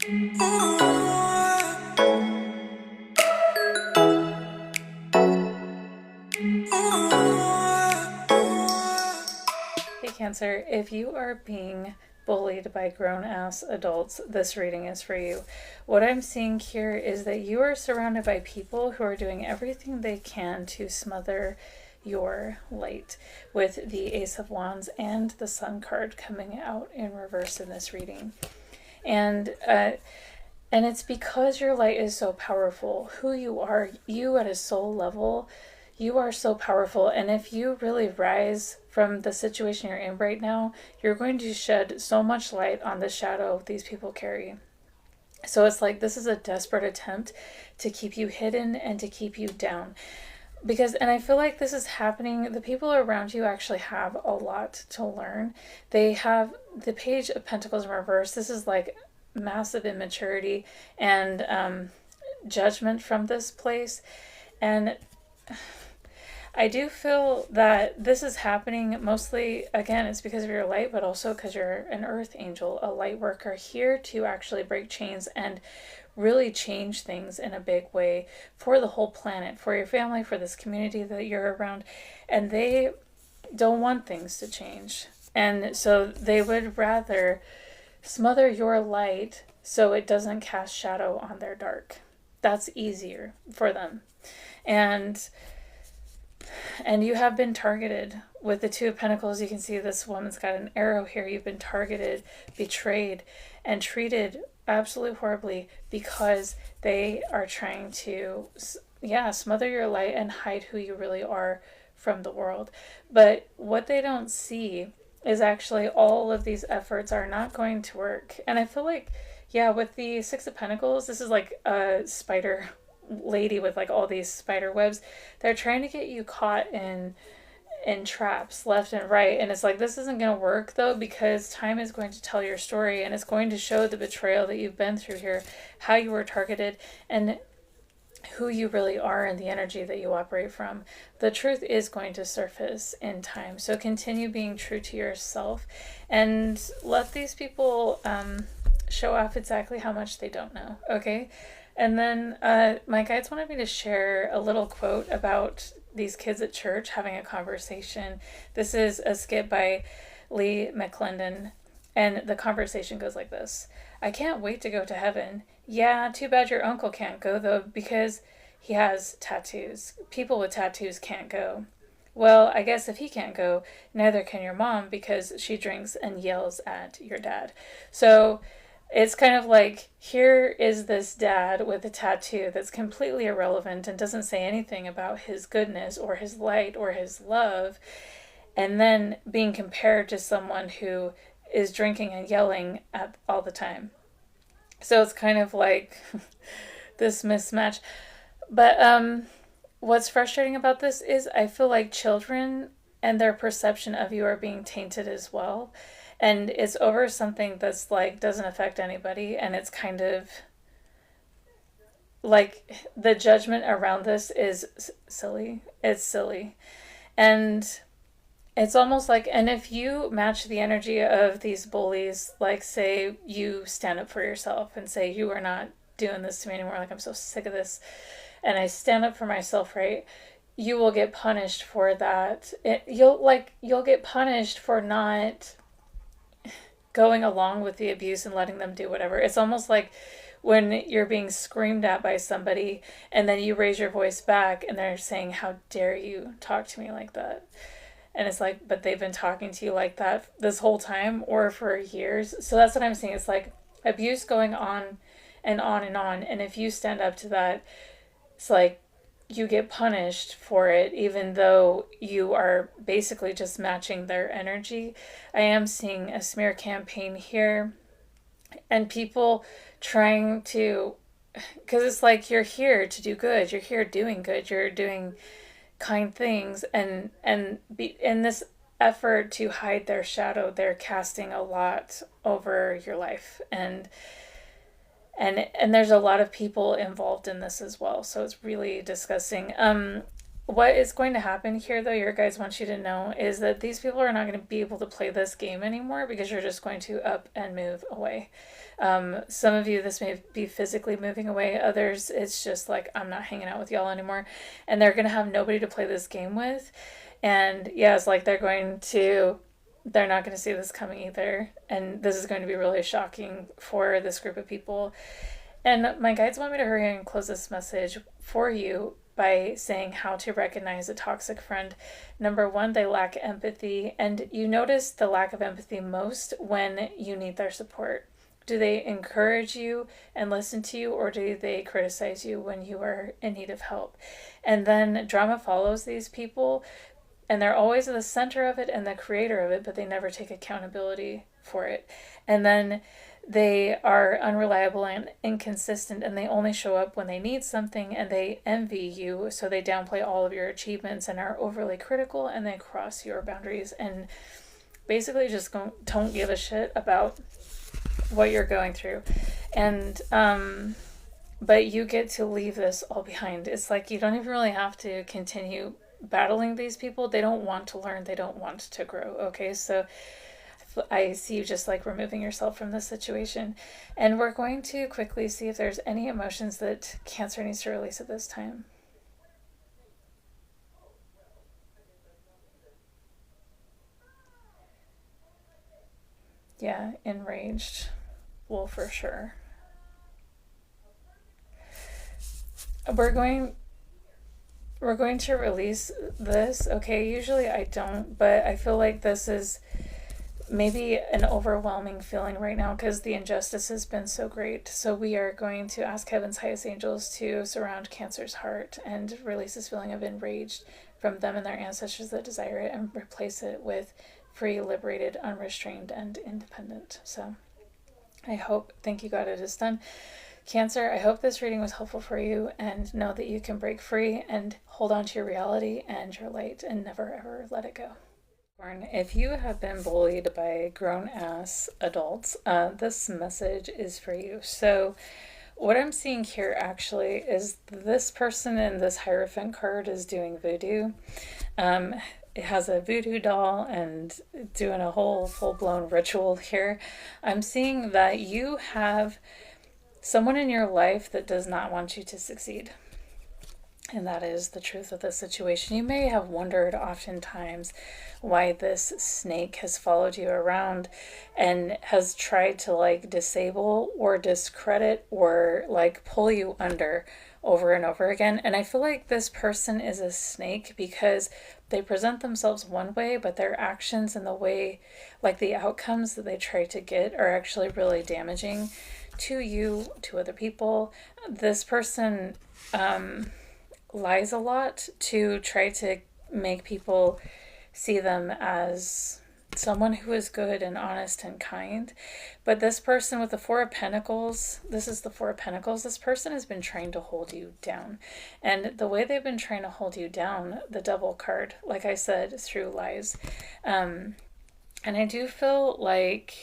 Hey Cancer, if you are being bullied by grown-ass adults, this reading is for you. What I'm seeing here is that you are surrounded by people who are doing everything they can to smother your light, with the Ace of Wands and the Sun card coming out in reverse in this reading. And it's because your light is so powerful. Who you are, you at a soul level, you are so powerful. And if you really rise from the situation you're in right now, you're going to shed so much light on the shadow these people carry. So it's like this is a desperate attempt to keep you hidden and to keep you down. And I feel like this is happening, the people around you actually have a lot to learn. They have the Page of Pentacles in reverse. This is like massive immaturity and judgment from this place. And I do feel that this is happening mostly, again, it's because of your light, but also because you're an earth angel, a light worker here to actually break chains and really change things in a big way for the whole planet, for your family, for this community that you're around. And they don't want things to change. And so they would rather smother your light so it doesn't cast shadow on their dark. That's easier for them. And you have been targeted with the Two of Pentacles. You can see this woman's got an arrow here. You've been targeted, betrayed, and treated absolutely horribly because they are trying to, smother your light and hide who you really are from the world. But what they don't see is actually all of these efforts are not going to work. And I feel like, with the Six of Pentacles, this is like a spider lady with like all these spider webs. They're trying to get you caught in traps left and right, and it's like this isn't going to work though, because time is going to tell your story, and it's going to show the betrayal that you've been through here, how you were targeted, and who you really are and the energy that you operate from. The truth is going to surface in time, so continue being true to yourself and let these people show off exactly how much they don't know, okay? And then my guides wanted me to share a little quote about these kids at church having a conversation. This is a skit by Lee McClendon, and the conversation goes like this. I can't wait to go to heaven. Yeah, too bad your uncle can't go, though, because he has tattoos. People with tattoos can't go. Well, I guess if he can't go, neither can your mom, because she drinks and yells at your dad. So it's kind of like, here is this dad with a tattoo that's completely irrelevant and doesn't say anything about his goodness or his light or his love, and then being compared to someone who is drinking and yelling at all the time. So it's kind of like this mismatch. But what's frustrating about this is I feel like children and their perception of you are being tainted as well. And it's over something that's like doesn't affect anybody, and it's kind of like the judgment around this is silly. It's silly. And it's almost like, and if you match the energy of these bullies, like say you stand up for yourself and say, you are not doing this to me anymore, like I'm so sick of this, and I stand up for myself, right? You will get punished for that. You'll get punished for not going along with the abuse and letting them do whatever. It's almost like when you're being screamed at by somebody and then you raise your voice back and they're saying, how dare you talk to me like that? And it's like, but they've been talking to you like that this whole time or for years. So that's what I'm saying. It's like abuse going on and on and on. And if you stand up to that, it's like you get punished for it, even though you are basically just matching their energy. I am seeing a smear campaign here and people trying to, because it's like you're here to do good, you're here doing good, you're doing kind things, and in this effort to hide their shadow, they're casting a lot over your life, and there's a lot of people involved in this as well, so it's really disgusting. What is going to happen here, though, your guys want you to know, is that these people are not going to be able to play this game anymore because you're just going to up and move away. Some of you, this may be physically moving away. Others, it's just like, I'm not hanging out with y'all anymore. And they're going to have nobody to play this game with. And yeah, it's like they're not going to see this coming either. And this is going to be really shocking for this group of people. And my guides want me to hurry and close this message for you by saying how to recognize a toxic friend. Number one, they lack empathy. And you notice the lack of empathy most when you need their support. Do they encourage you and listen to you, or do they criticize you when you are in need of help? And then drama follows these people, and they're always the center of it and the creator of it, but they never take accountability for it. And then they are unreliable and inconsistent, and they only show up when they need something, and they envy you, so they downplay all of your achievements and are overly critical, and they cross your boundaries and basically just don't give a shit about what you're going through. And but you get to leave this all behind. It's like you don't even really have to continue battling these people. They don't want to learn, they don't want to grow. Okay, so I see you just like removing yourself from this situation. And we're going to quickly see if there's any emotions that Cancer needs to release at this time. Yeah, enraged. Well, for sure. We're going to release this. Okay, usually I don't, but I feel like this is maybe an overwhelming feeling right now because the injustice has been so great. So we are going to ask Heaven's highest angels to surround Cancer's heart and release this feeling of enraged from them and their ancestors that desire it, and replace it with free, liberated, unrestrained, and independent. So thank you God, it is done. Cancer, I hope this reading was helpful for you, and know that you can break free and hold on to your reality and your light and never ever let it go. If you have been bullied by grown-ass adults, this message is for you. So what I'm seeing here actually is this person in this Hierophant card is doing voodoo. It has a voodoo doll and doing a whole full-blown ritual here. I'm seeing that you have someone in your life that does not want you to succeed. And that is the truth of the situation. You may have wondered oftentimes why this snake has followed you around and has tried to like disable or discredit or like pull you under over and over again. And I feel like this person is a snake because they present themselves one way, but their actions and the way, like the outcomes that they try to get, are actually really damaging to you, to other people. This person lies a lot to try to make people see them as someone who is good and honest and kind. But this person with the Four of Pentacles, this is the Four of Pentacles, this person has been trying to hold you down. And the way they've been trying to hold you down, the Devil card, like I said, through lies. And I do feel like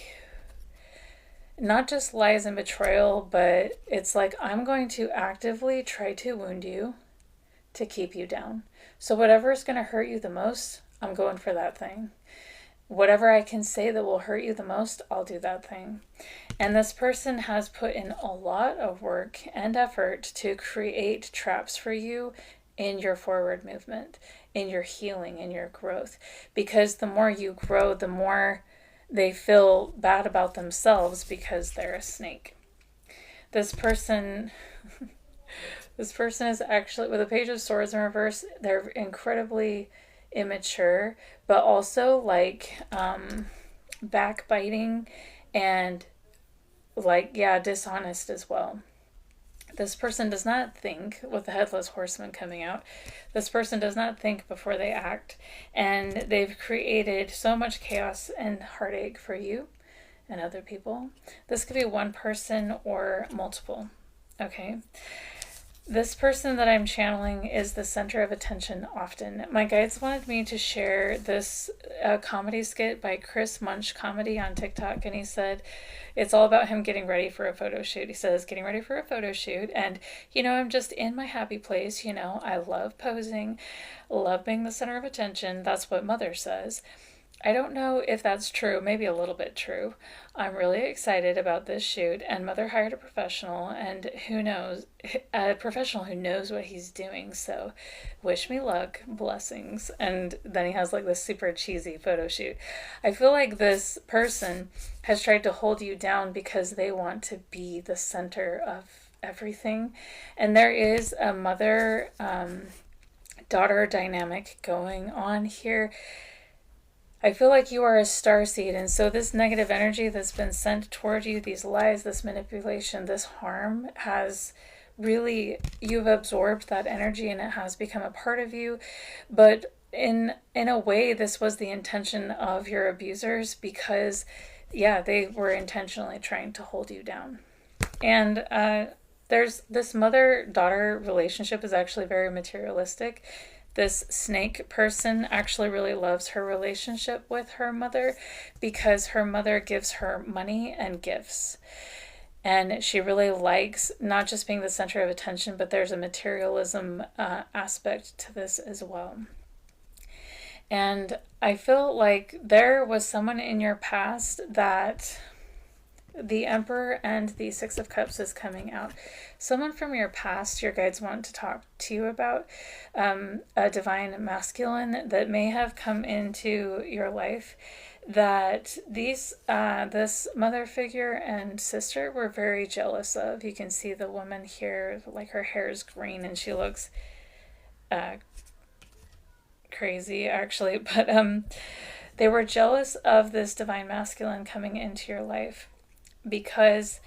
not just lies and betrayal, but it's like I'm going to actively try to wound you to keep you down. So whatever is going to hurt you the most, I'm going for that thing. Whatever I can say that will hurt you the most, I'll do that thing. And this person has put in a lot of work and effort to create traps for you in your forward movement, in your healing, in your growth. Because the more you grow, the more they feel bad about themselves because they're a snake. This person is actually, with a Page of Swords in reverse, they're incredibly immature, but also like backbiting and like, yeah, dishonest as well. This person does not think, with the Headless Horseman coming out, this person does not think before they act. And they've created so much chaos and heartache for you and other people. This could be one person or multiple. Okay. This person that I'm channeling is the center of attention often. My guides wanted me to share this comedy skit by Chris Munch Comedy on TikTok, and he said it's all about him getting ready for a photo shoot. He says, getting ready for a photo shoot, and I'm just in my happy place. I love posing, love being the center of attention. That's what Mother says. I don't know if that's true, maybe a little bit true. I'm really excited about this shoot, and Mother hired a professional, and who knows, a professional who knows what he's doing, so wish me luck, blessings. And then he has like this super cheesy photo shoot. I feel like this person has tried to hold you down because they want to be the center of everything, and there is a mother-daughter dynamic going on here. I feel like you are a starseed, and so this negative energy that's been sent toward you, these lies, this manipulation, this harm, has really, you've absorbed that energy and it has become a part of you. But in a way, this was the intention of your abusers because, yeah, they were intentionally trying to hold you down. And there's this mother-daughter relationship is actually very materialistic. This snake person actually really loves her relationship with her mother because her mother gives her money and gifts. And she really likes not just being the center of attention, but there's a materialism aspect to this as well. And I feel like there was someone in your past that the Emperor and the Six of Cups is coming out. Someone from your past your guides want to talk to you about, a divine masculine that may have come into your life that this mother figure and sister were very jealous of. You can see the woman here, like her hair is green and she looks crazy actually, but they were jealous of this divine masculine coming into your life. Because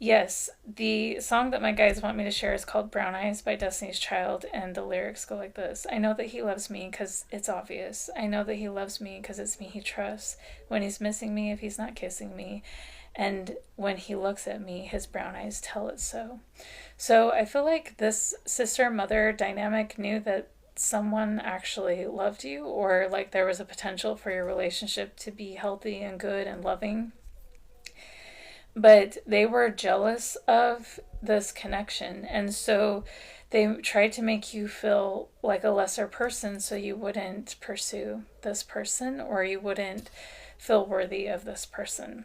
yes, the song that my guides want me to share is called Brown Eyes by Destiny's Child, and the lyrics go like this. I know that he loves me because it's obvious. I know that he loves me because it's me he trusts. When he's missing me, if he's not kissing me, and when he looks at me, his brown eyes tell it so. So I feel like this sister-mother dynamic knew that someone actually loved you, or like there was a potential for your relationship to be healthy and good and loving, but they were jealous of this connection, and so they tried to make you feel like a lesser person so you wouldn't pursue this person or you wouldn't feel worthy of this person.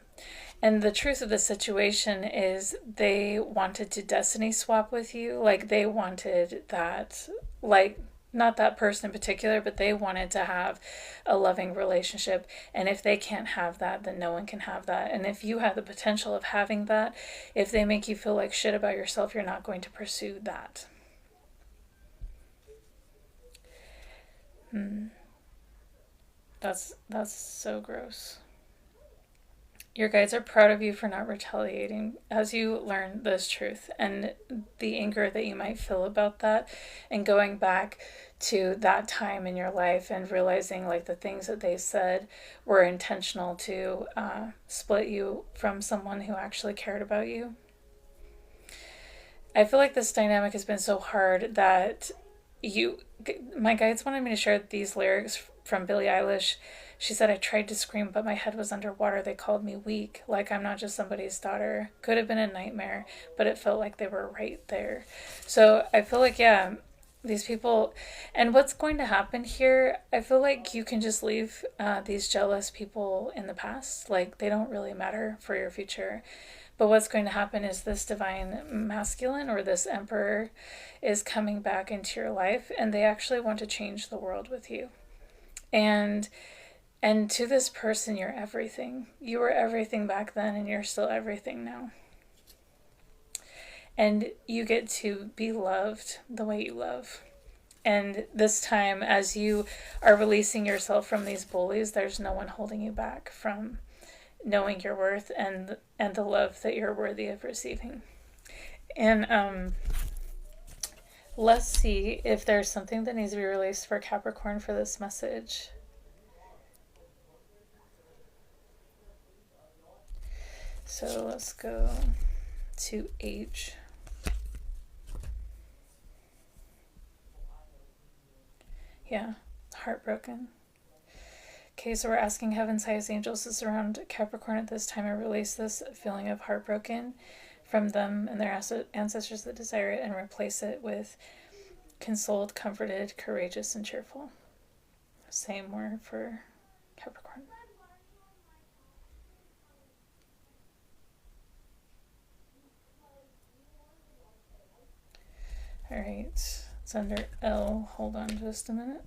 And the truth of the situation is they wanted to destiny swap with you. Like they wanted that, like not that person in particular, but they wanted to have a loving relationship. And if they can't have that, then no one can have that. And if you have the potential of having that, if they make you feel like shit about yourself, you're not going to pursue that. That's so gross. Your guides are proud of you for not retaliating as you learn this truth, and the anger that you might feel about that, and going back to that time in your life and realizing like the things that they said were intentional to split you from someone who actually cared about you. I feel like this dynamic has been so hard that my guides wanted me to share these lyrics from Billie Eilish. She said, I tried to scream, but my head was underwater. They called me weak, like I'm not just somebody's daughter. Could have been a nightmare, but it felt like they were right there. So I feel like, yeah, these people, and what's going to happen here, I feel like you can just leave these jealous people in the past. Like they don't really matter for your future. But what's going to happen is this divine masculine or this emperor is coming back into your life, and they actually want to change the world with you. And to this person, you're everything. You were everything back then, and you're still everything now. And you get to be loved the way you love. And this time, as you are releasing yourself from these bullies, there's no one holding you back from knowing your worth and the love that you're worthy of receiving. And let's see if there's something that needs to be released for Capricorn for this message. So let's go to H. Yeah, heartbroken. Okay, so we're asking Heaven's highest angels to surround Capricorn at this time and release this feeling of heartbroken from them and their ancestors that desire it, and replace it with consoled, comforted, courageous, and cheerful. Same word for Capricorn. All right, it's under L. Hold on just a minute.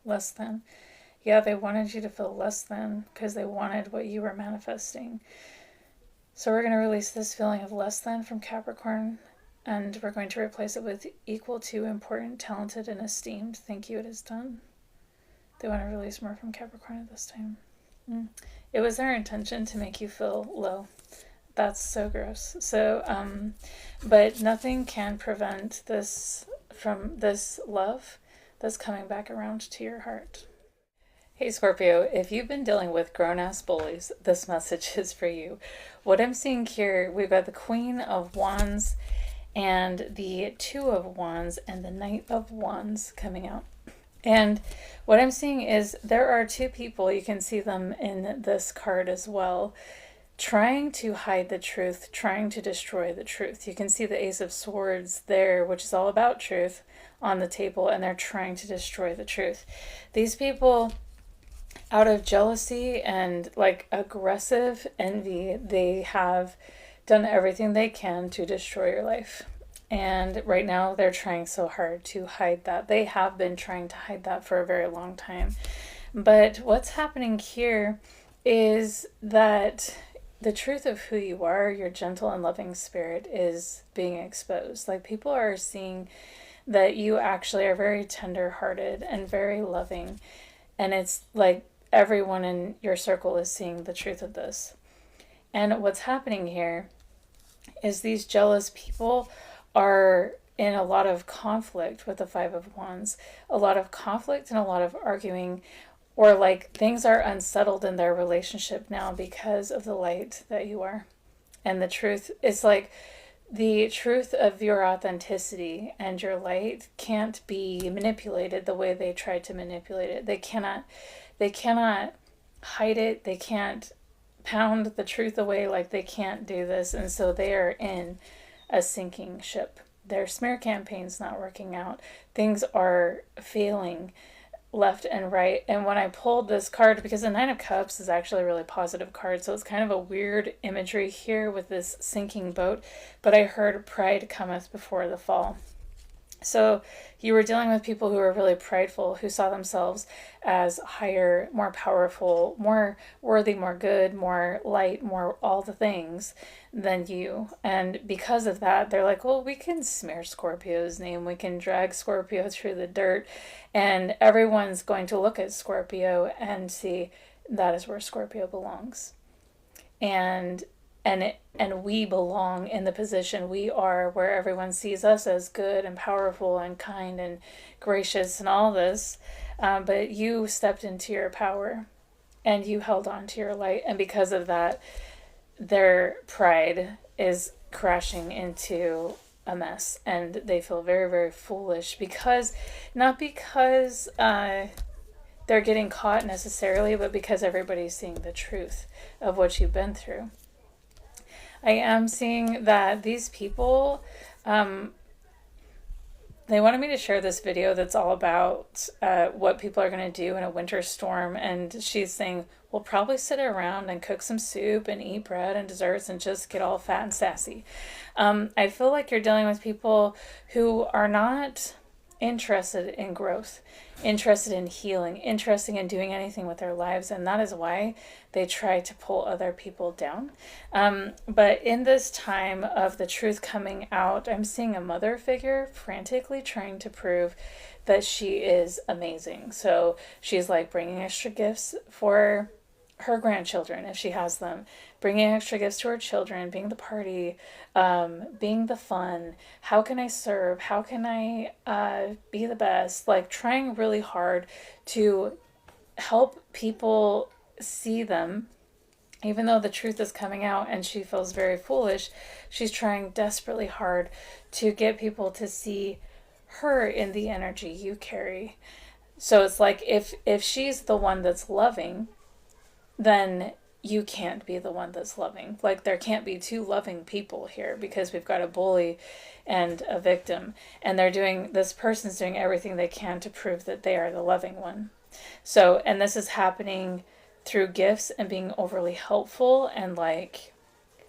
Less than. Yeah, they wanted you to feel less than because they wanted what you were manifesting. So we're going to release this feeling of less than from Capricorn, and we're going to replace it with equal to, important, talented, and esteemed. Thank you, it is done. They want to release more from Capricorn at this time. It was their intention to make you feel low. That's so gross. So, but nothing can prevent this from this love that's coming back around to your heart. Hey Scorpio, if you've been dealing with grown-ass bullies, this message is for you. What I'm seeing here, we've got the Queen of Wands and the Two of Wands and the Knight of Wands coming out. And what I'm seeing is there are two people, you can see them in this card as well, trying to hide the truth, trying to destroy the truth. You can see the Ace of Swords there, which is all about truth, on the table, and they're trying to destroy the truth. These people, out of jealousy and like aggressive envy, they have done everything they can to destroy your life. And right now they're trying so hard to hide that. They have been trying to hide that for a very long time. But what's happening here is that the truth of who you are, your gentle and loving spirit, is being exposed. Like, people are seeing that you actually are very tender-hearted and very loving. And it's like everyone in your circle is seeing the truth of this. And what's happening here is these jealous people are in a lot of conflict with the Five of Wands. A lot of conflict and a lot of arguing, or like things are unsettled in their relationship now because of the light that you are. And the truth is like the truth of your authenticity and your light can't be manipulated the way they tried to manipulate it. They cannot hide it. They can't pound the truth away. Like, they can't do this. And so they are in a sinking ship. Their smear campaign's not working out. Things are failing left and right. And when I pulled this card, because the Nine of Cups is actually a really positive card, so it's kind of a weird imagery here with this sinking boat, but I heard pride cometh before the fall. So you were dealing with people who were really prideful, who saw themselves as higher, more powerful, more worthy, more good, more light, more all the things than you. And because of that, they're like, well, we can smear Scorpio's name. We can drag Scorpio through the dirt. And everyone's going to look at Scorpio and see that is where Scorpio belongs. And we belong in the position we are, where everyone sees us as good and powerful and kind and gracious and all this. But you stepped into your power and you held on to your light. And because of that, their pride is crashing into a mess. And they feel very, very foolish because, not because they're getting caught necessarily, but because everybody's seeing the truth of what you've been through. I am seeing that these people, they wanted me to share this video that's all about what people are going to do in a winter storm. And she's saying, we'll probably sit around and cook some soup and eat bread and desserts and just get all fat and sassy. I feel like you're dealing with people who are not interested in growth, interested in healing, interested in doing anything with their lives, and that is why they try to pull other people down. But in this time of the truth coming out, I'm seeing a mother figure frantically trying to prove that she is amazing. So she's like bringing extra gifts for her grandchildren, if she has them, bringing extra gifts to her children, being the party, being the fun. How can I serve? How can I be the best? Like, trying really hard to help people see them. Even though the truth is coming out and she feels very foolish, she's trying desperately hard to get people to see her in the energy you carry. So it's like if she's the one that's loving, then you can't be the one that's loving. Like, there can't be two loving people here, because we've got a bully and a victim, and this person's doing everything they can to prove that they are the loving one. So, and this is happening through gifts and being overly helpful and like,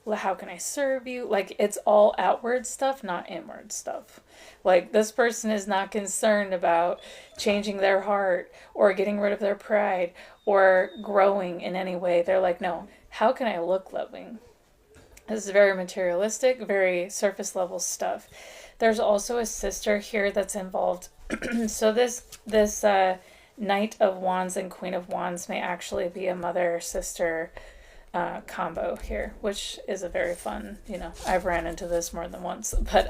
well, how can I serve you? Like, it's all outward stuff, not inward stuff. Like, this person is not concerned about changing their heart or getting rid of their pride or growing in any way. They're like, no, how can I look loving? This is very materialistic, very surface level stuff. There's also a sister here that's involved. So this Knight of Wands and Queen of Wands may actually be a mother-sister combo here, which is a very fun, I've ran into this more than once. But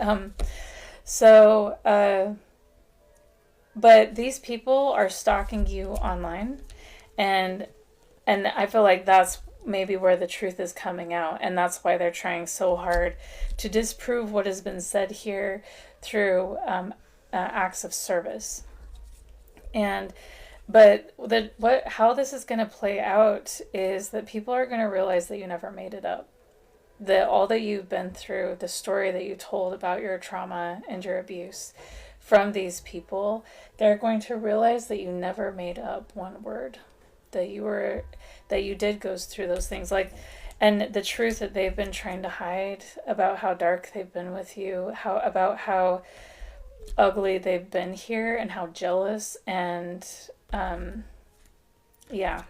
but these people are stalking you online, and I feel like that's maybe where the truth is coming out, and that's why they're trying so hard to disprove what has been said here through acts of service. But how this is going to play out is that people are going to realize that you never made it up. That all that you've been through, the story that you told about your trauma and your abuse from these people, they're going to realize that you never made up one word. That you did go through those things. And the truth that they've been trying to hide about how dark they've been with you, about how ugly they've been here, and how jealous, and yeah.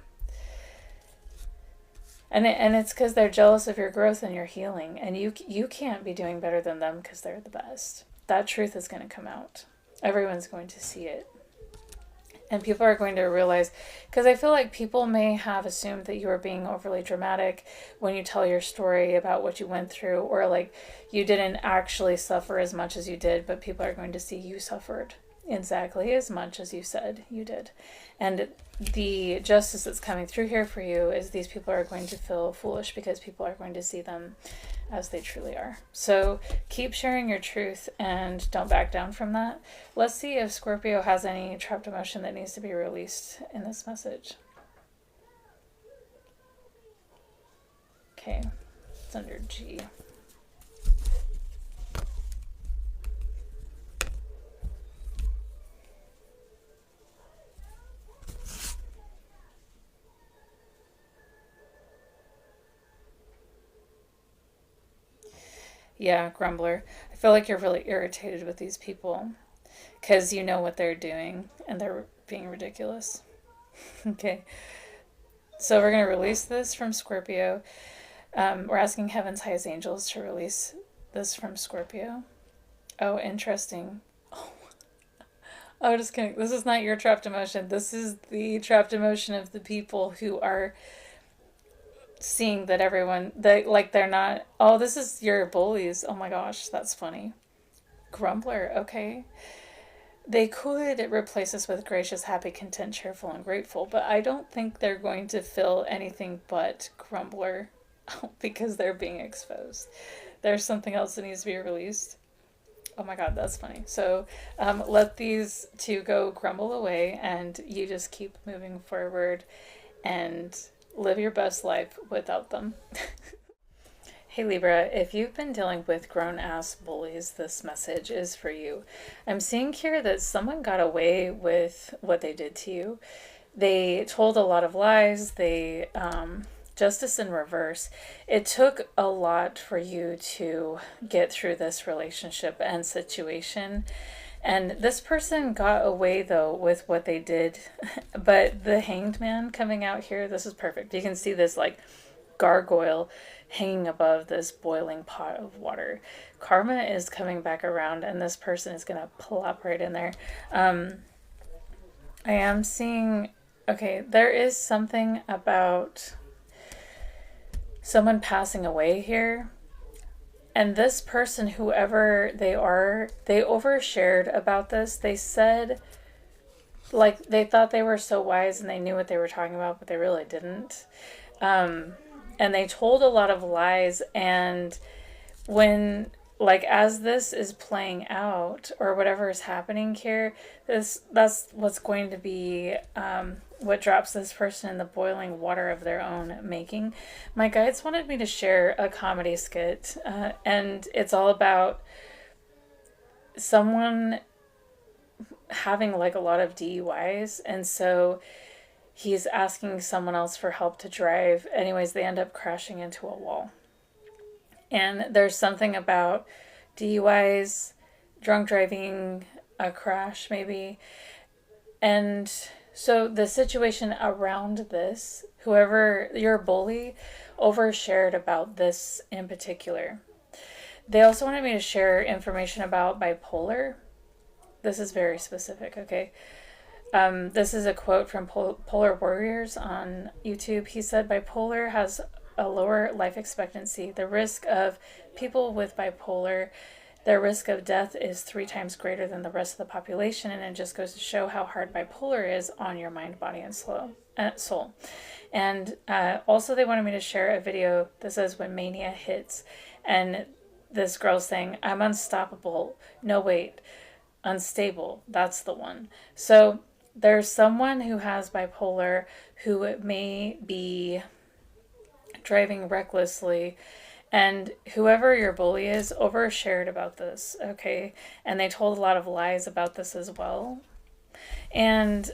And it's because they're jealous of your growth and your healing, and you can't be doing better than them because they're the best. That truth is going to come out. Everyone's going to see it. And people are going to realize, because I feel like people may have assumed that you were being overly dramatic when you tell your story about what you went through, or like you didn't actually suffer as much as you did, but people are going to see you suffered exactly as much as you said you did. And the justice that's coming through here for you is these people are going to feel foolish because people are going to see them as they truly are. So keep sharing your truth and don't back down from that. Let's see if Scorpio has any trapped emotion that needs to be released in this message. Okay, it's under G. Yeah, grumbler. I feel like you're really irritated with these people because you know what they're doing and they're being ridiculous. Okay, so we're going to release this from Scorpio. We're asking Heaven's highest angels to release this from Scorpio. Oh, interesting. Oh, just kidding. This is not your trapped emotion. This is the trapped emotion of the people who are seeing that they're not. Oh, this is your bullies. Oh my gosh, that's funny. Grumbler, okay. They could replace us with gracious, happy, content, cheerful, and grateful, but I don't think they're going to feel anything but grumbler because they're being exposed. There's something else that needs to be released. Oh my god, that's funny. So let these two go grumble away, and you just keep moving forward and live your best life without them. Hey Libra, if you've been dealing with grown-ass bullies, this message is for you. I'm seeing here that someone got away with what they did to you. They told a lot of lies. They justice in reverse. It took a lot for you to get through this relationship and situation. And this person got away, though, with what they did. But the Hanged Man coming out here, this is perfect. You can see this, like, gargoyle hanging above this boiling pot of water. Karma is coming back around, and this person is going to plop right in there. I am seeing... Okay, there is something about someone passing away here. And this person, whoever they are, they overshared about this. They said like they thought they were so wise and they knew what they were talking about, but they really didn't. And they told a lot of lies. And when, like, as this is playing out or whatever is happening here, that's what's going to be what drops this person in the boiling water of their own making. My guides wanted me to share a comedy skit, and it's all about someone having like a lot of DUIs, and so he's asking someone else for help to drive. Anyways, they end up crashing into a wall. And there's something about DUIs, drunk driving, a crash maybe. And so the situation around this, whoever your bully overshared about this in particular. They also wanted me to share information about bipolar. This is very specific, okay? This is a quote from Polar Warriors on YouTube. He said, bipolar has a lower life expectancy. The risk of people with bipolar, their risk of death is 3 times greater than the rest of the population, and it just goes to show how hard bipolar is on your mind, body, and soul. And also they wanted me to share a video that says when mania hits, and this girl's saying, I'm unstoppable. No, wait, unstable. That's the one. So there's someone who has bipolar who may be driving recklessly, and whoever your bully is overshared about this, okay? And they told a lot of lies about this as well. And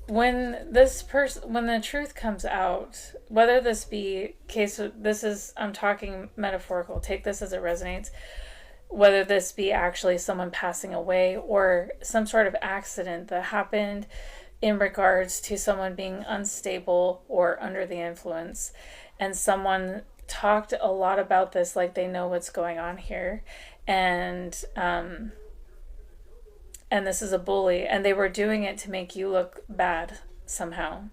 when the truth comes out, whether this be I'm talking metaphorical, take this as it resonates, whether this be actually someone passing away or some sort of accident that happened in regards to someone being unstable or under the influence, and someone talked a lot about this like they know what's going on here, and this is a bully, and they were doing it to make you look bad somehow.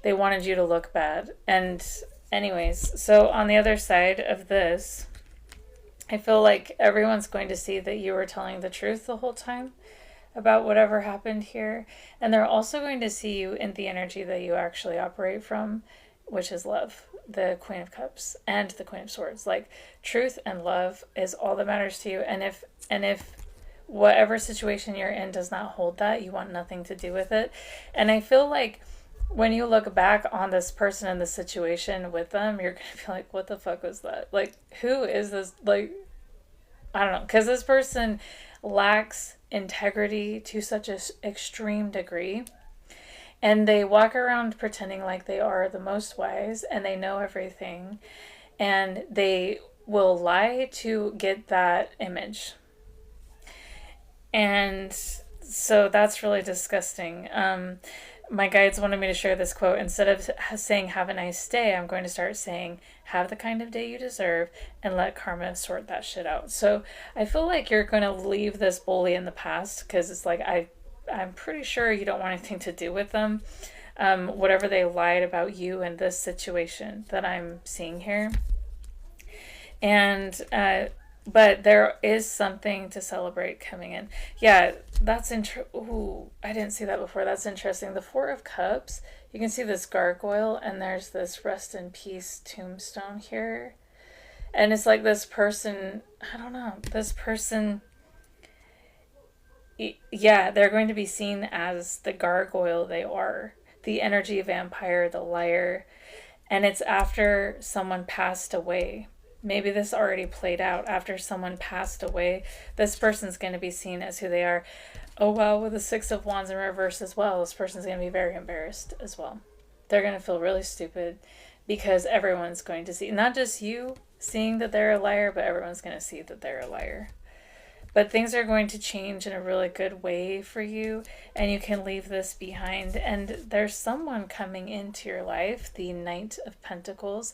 They wanted you to look bad. And anyways, so on the other side of this, I feel like everyone's going to see that you were telling the truth the whole time about whatever happened here. And they're also going to see you in the energy that you actually operate from, which is love, the Queen of Cups and the Queen of Swords. Like, truth and love is all that matters to you. And if whatever situation you're in does not hold that, you want nothing to do with it. And I feel like when you look back on this person and the situation with them, you're going to be like, what the fuck was that? Like, who is this? Like, I don't know. Because this person lacks integrity to such an extreme degree. And they walk around pretending like they are the most wise and they know everything. And they will lie to get that image. And so that's really disgusting. My guides wanted me to share this quote. Instead of saying, have a nice day, I'm going to start saying, have the kind of day you deserve and let karma sort that shit out. So I feel like you're going to leave this bully in the past, because it's like, I'm pretty sure you don't want anything to do with them. Whatever they lied about you in this situation that I'm seeing here. And, but there is something to celebrate coming in. Yeah, that's ooh, I didn't see that before. That's interesting. The Four of Cups, you can see this gargoyle, and there's this rest in peace tombstone here. And it's like this person, I don't know, this person, yeah, they're going to be seen as the gargoyle they are. The energy vampire, the liar. And it's after someone passed away. Maybe this already played out. After someone passed away, this person's going to be seen as who they are. Oh, wow, with the Six of Wands in reverse as well, this person's going to be very embarrassed as well. They're going to feel really stupid because everyone's going to see, not just you seeing that they're a liar, but everyone's going to see that they're a liar. But things are going to change in a really good way for you, and you can leave this behind. And there's someone coming into your life, the Knight of Pentacles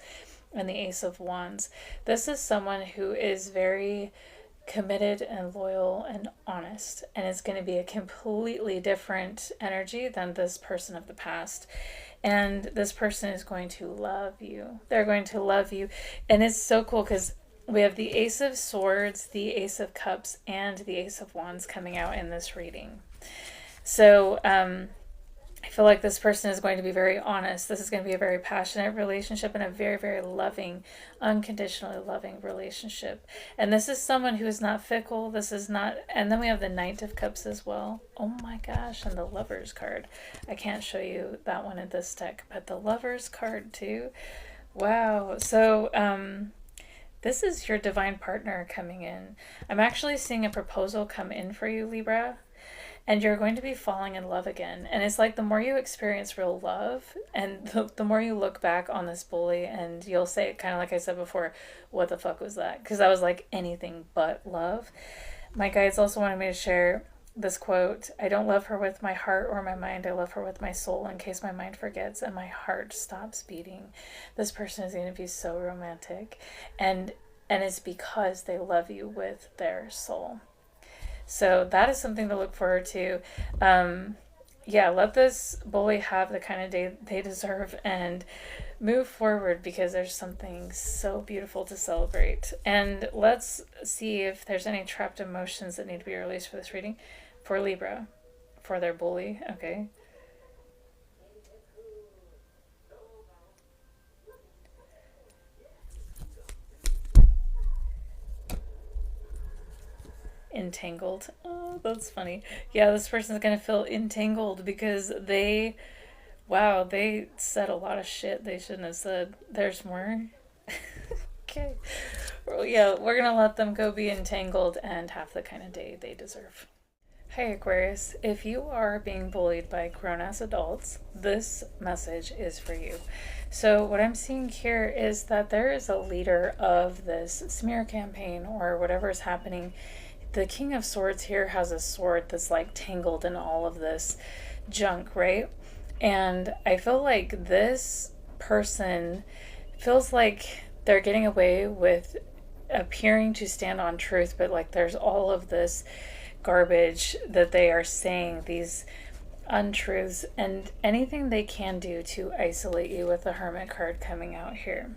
and the Ace of Wands. This is someone who is very committed and loyal and honest, and it's going to be a completely different energy than this person of the past. And this person is going to love you. They're going to love you. And it's so cool because We have the Ace of Swords, the Ace of Cups, and the Ace of Wands coming out in this reading. So, I feel like this person is going to be very honest. This is going to be a very passionate relationship and a very, very loving, unconditionally loving relationship. And this is someone who is not fickle. This is not... And then we have the Knight of Cups as well. Oh my gosh, and the Lovers card. I can't show you that one in this deck, but the Lovers card too. Wow. So, this is your divine partner coming in. I'm actually seeing a proposal come in for you, Libra. And you're going to be falling in love again. And it's like the more you experience real love and the more you look back on this bully and you'll say, kind of like I said before, what the fuck was that? Because that was like anything but love. My guides also wanted me to share this quote. I don't love her with my heart or my mind. I love her with my soul in case my mind forgets and my heart stops beating. This person is going to be so romantic. And it's because they love you with their soul. So that is something to look forward to. Yeah, let this bully have the kind of day they deserve and move forward because there's something so beautiful to celebrate. And let's see if there's any trapped emotions that need to be released for this reading for Libra, for their bully. Okay. Entangled. Oh, that's funny. Yeah, this person's gonna feel entangled because they said a lot of shit they shouldn't have said. There's more. Okay. Well, yeah, we're gonna let them go be entangled and have the kind of day they deserve. Hi Aquarius, if you are being bullied by grown-ass adults, this message is for you. So what I'm seeing here is that there is a leader of this smear campaign or whatever is happening. The King of Swords here has a sword that's like tangled in all of this junk, right? And I feel like this person feels like they're getting away with appearing to stand on truth, but like there's all of this garbage that they are saying, these untruths, and anything they can do to isolate you with the Hermit card coming out here.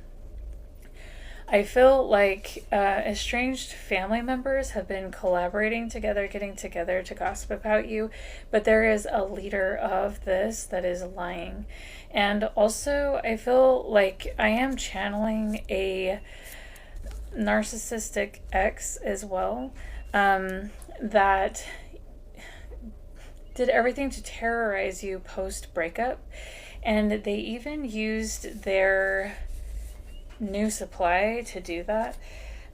I feel like estranged family members have been collaborating together, getting together to gossip about you, but there is a leader of this that is lying. And also, I feel like I am channeling a narcissistic ex as well, that did everything to terrorize you post-breakup, and they even used their new supply to do that.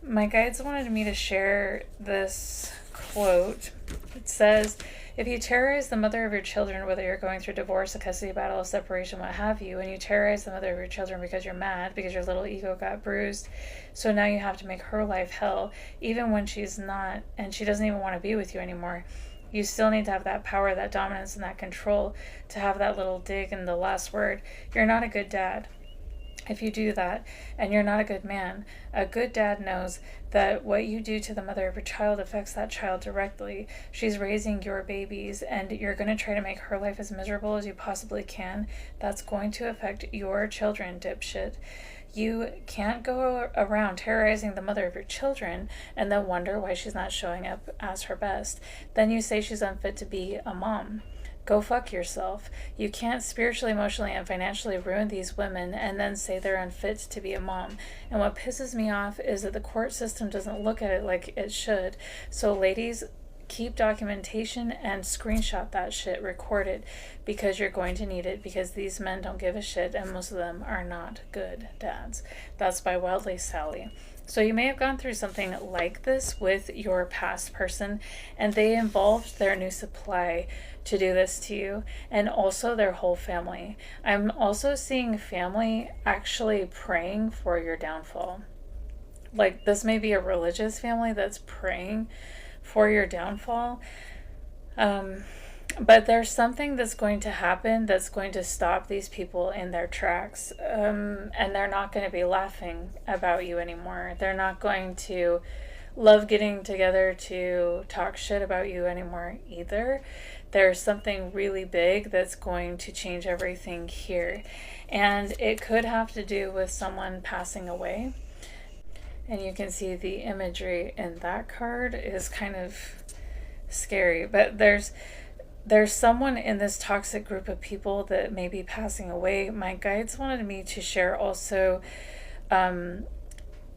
My guides wanted me to share this quote. It says, if you terrorize the mother of your children, whether you're going through divorce, a custody battle, a separation, what have you, and you terrorize the mother of your children because you're mad, because your little ego got bruised, so now you have to make her life hell, even when she's not, and she doesn't even want to be with you anymore. You still need to have that power, that dominance, and that control to have that little dig in the last word. You're not a good dad if you do that, and you're not a good man. A good dad knows that what you do to the mother of your child affects that child directly. She's raising your babies, and you're going to try to make her life as miserable as you possibly can. That's going to affect your children, dipshit. You can't go around terrorizing the mother of your children and then wonder why she's not showing up as her best. Then you say she's unfit to be a mom. Go fuck yourself. You can't spiritually, emotionally, and financially ruin these women and then say they're unfit to be a mom. And what pisses me off is that the court system doesn't look at it like it should. So ladies, keep documentation and screenshot that shit, record it, because you're going to need it, because these men don't give a shit and most of them are not good dads. That's by Wildly Sally. So you may have gone through something like this with your past person, and they involved their new supply to do this to you, and also their whole family. I'm also seeing family actually praying for your downfall. Like, this may be a religious family that's praying for your downfall. But there's something that's going to happen that's going to stop these people in their tracks. And they're not going to be laughing about you anymore. They're not going to love getting together to talk shit about you anymore either. There's something really big that's going to change everything here. And it could have to do with someone passing away. And you can see the imagery in that card is kind of scary. But there's someone in this toxic group of people that may be passing away. My guides wanted me to share also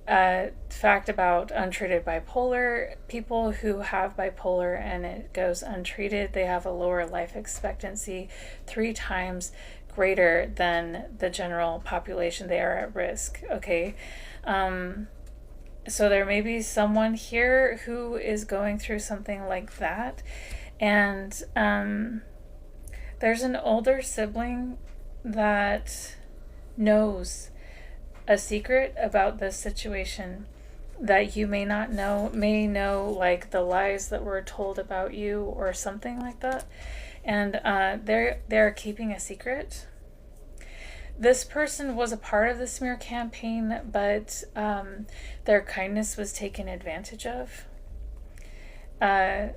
a fact about untreated bipolar people who have bipolar and it goes untreated. They have a lower life expectancy, 3 times greater than the general population. They are at risk. Okay. So there may be someone here who is going through something like that. And there's an older sibling that knows a secret about this situation that you may not know, may know like the lies that were told about you or something like that. And they're keeping a secret. This person was a part of the smear campaign, but their kindness was taken advantage of. And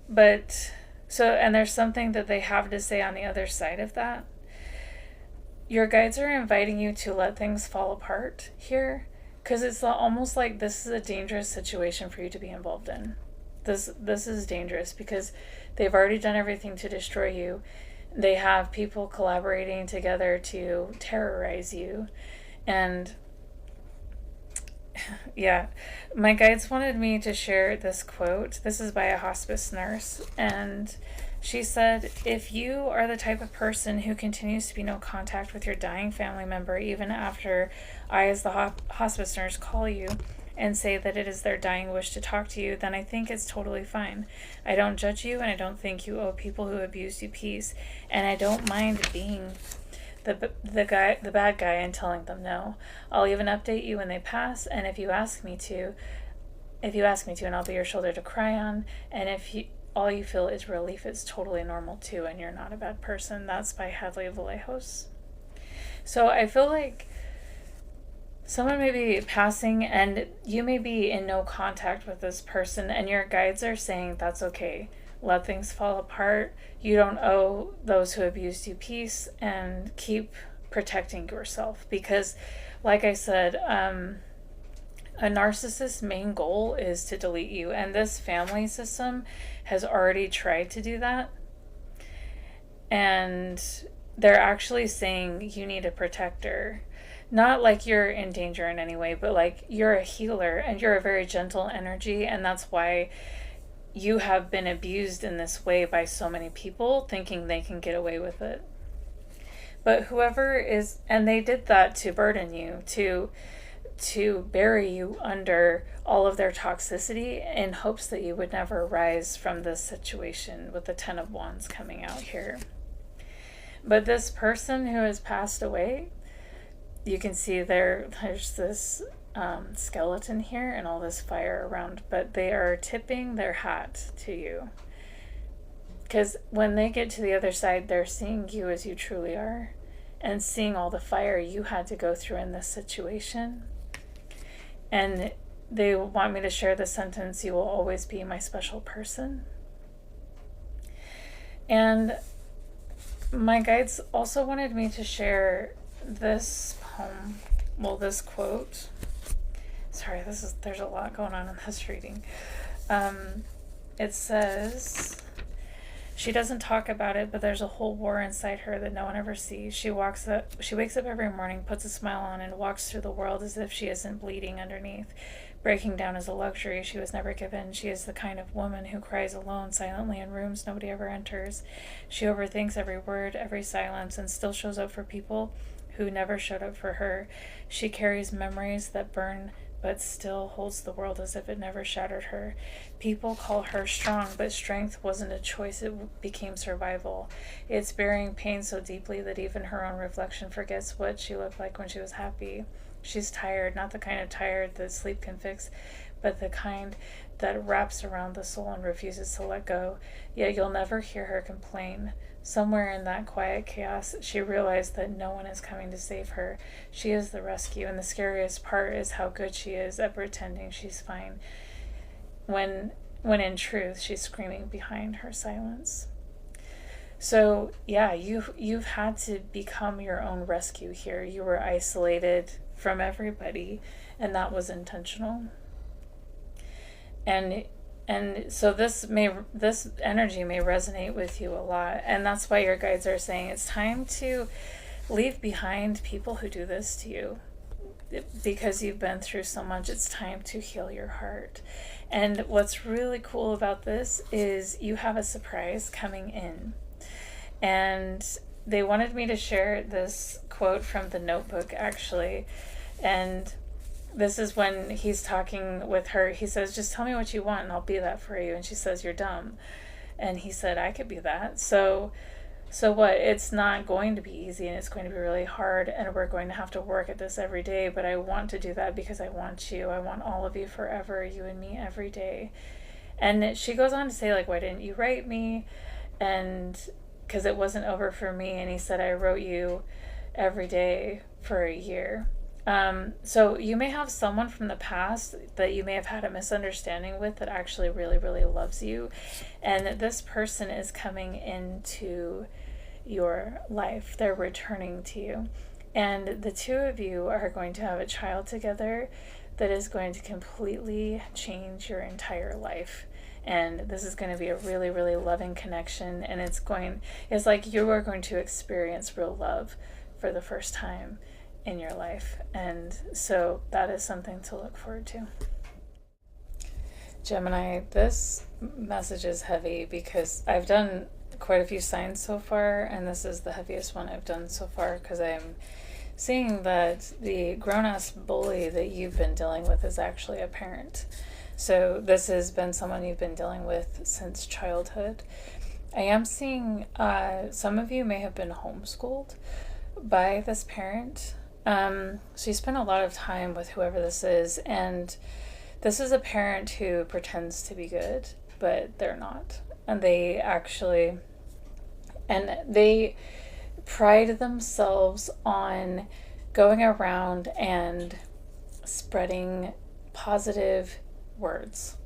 there's something that they have to say on the other side of that. Your guides are inviting you to let things fall apart here, because it's almost like this is a dangerous situation for you to be involved in. This is dangerous because they've already done everything to destroy you. They have people collaborating together to terrorize you. And yeah, my guides wanted me to share this quote. This is by a hospice nurse, and she said, if you are the type of person who continues to be no contact with your dying family member, even after I, as the hospice nurse, call you and say that it is their dying wish to talk to you, then I think it's totally fine. I don't judge you, and I don't think you owe people who abused you peace, and I don't mind being the bad guy and telling them no. I'll even update you when they pass, and if you ask me to, and I'll be your shoulder to cry on, and if all you feel is relief, it's totally normal too, and you're not a bad person. That's by Hadley Vallejos. So I feel like someone may be passing and you may be in no contact with this person, and your guides are saying that's okay. Let things fall apart. You don't owe those who abused you peace, and keep protecting yourself, because like I said, a narcissist's main goal is to delete you, and this family system has already tried to do that. And they're actually saying you need a protector. Not like you're in danger in any way, but like you're a healer and you're a very gentle energy, and that's why you have been abused in this way by so many people thinking they can get away with it. But whoever is, and they did that to burden you, to bury you under all of their toxicity in hopes that you would never rise from this situation, with the 10 of Wands coming out here. But this person who has passed away, you can see there's this skeleton here and all this fire around, but they are tipping their hat to you. Because when they get to the other side, they're seeing you as you truly are, and seeing all the fire you had to go through in this situation. And they want me to share the sentence, you will always be my special person. And my guides also wanted me to share this poem, this quote. Sorry, there's a lot going on in this reading. It says, she doesn't talk about it, but there's a whole war inside her that no one ever sees. She wakes up every morning, puts a smile on, and walks through the world as if she isn't bleeding underneath. Breaking down is a luxury she was never given. She is the kind of woman who cries alone, silently in rooms nobody ever enters. She overthinks every word, every silence, and still shows up for people who never showed up for her. She carries memories that burn, but still holds the world as if it never shattered her. People call her strong, but strength wasn't a choice, it became survival. It's burying pain so deeply that even her own reflection forgets what she looked like when she was happy. She's tired, not the kind of tired that sleep can fix, but the kind that wraps around the soul and refuses to let go. Yet you'll never hear her complain. Somewhere in that quiet chaos, she realized that no one is coming to save her. She is the rescue, and the scariest part is how good she is at pretending she's fine, when in truth she's screaming behind her silence. So yeah, you've had to become your own rescue here. You were isolated from everybody, and that was intentional. And so this energy may resonate with you a lot, and that's why your guides are saying it's time to leave behind people who do this to you. Because you've been through so much, it's time to heal your heart. And what's really cool about this is you have a surprise coming in. And they wanted me to share this quote from the Notebook, actually. And this is when he's talking with her. He says, just tell me what you want and I'll be that for you. And she says, you're dumb. And he said, I could be that. So what? It's not going to be easy, and it's going to be really hard, and we're going to have to work at this every day, but I want to do that because I want you. I want all of you forever, you and me every day. And she goes on to say, like, why didn't you write me? And because it wasn't over for me. And he said, I wrote you every day for a year. So you may have someone from the past that you may have had a misunderstanding with that actually really, really loves you. And this person is coming into your life. They're returning to you. And the two of you are going to have a child together that is going to completely change your entire life. And this is going to be a really, really loving connection. And it's like you are going to experience real love for the first time in your life. And so that is something to look forward to. Gemini, this message is heavy because I've done quite a few signs so far, and this is the heaviest one I've done so far because I'm seeing that the grown-ass bully that you've been dealing with is actually a parent. So this has been someone you've been dealing with since childhood. I am seeing some of you may have been homeschooled by this parent. So you spend a lot of time with whoever this is, and this is a parent who pretends to be good, but they're not. And they pride themselves on going around and spreading positive words.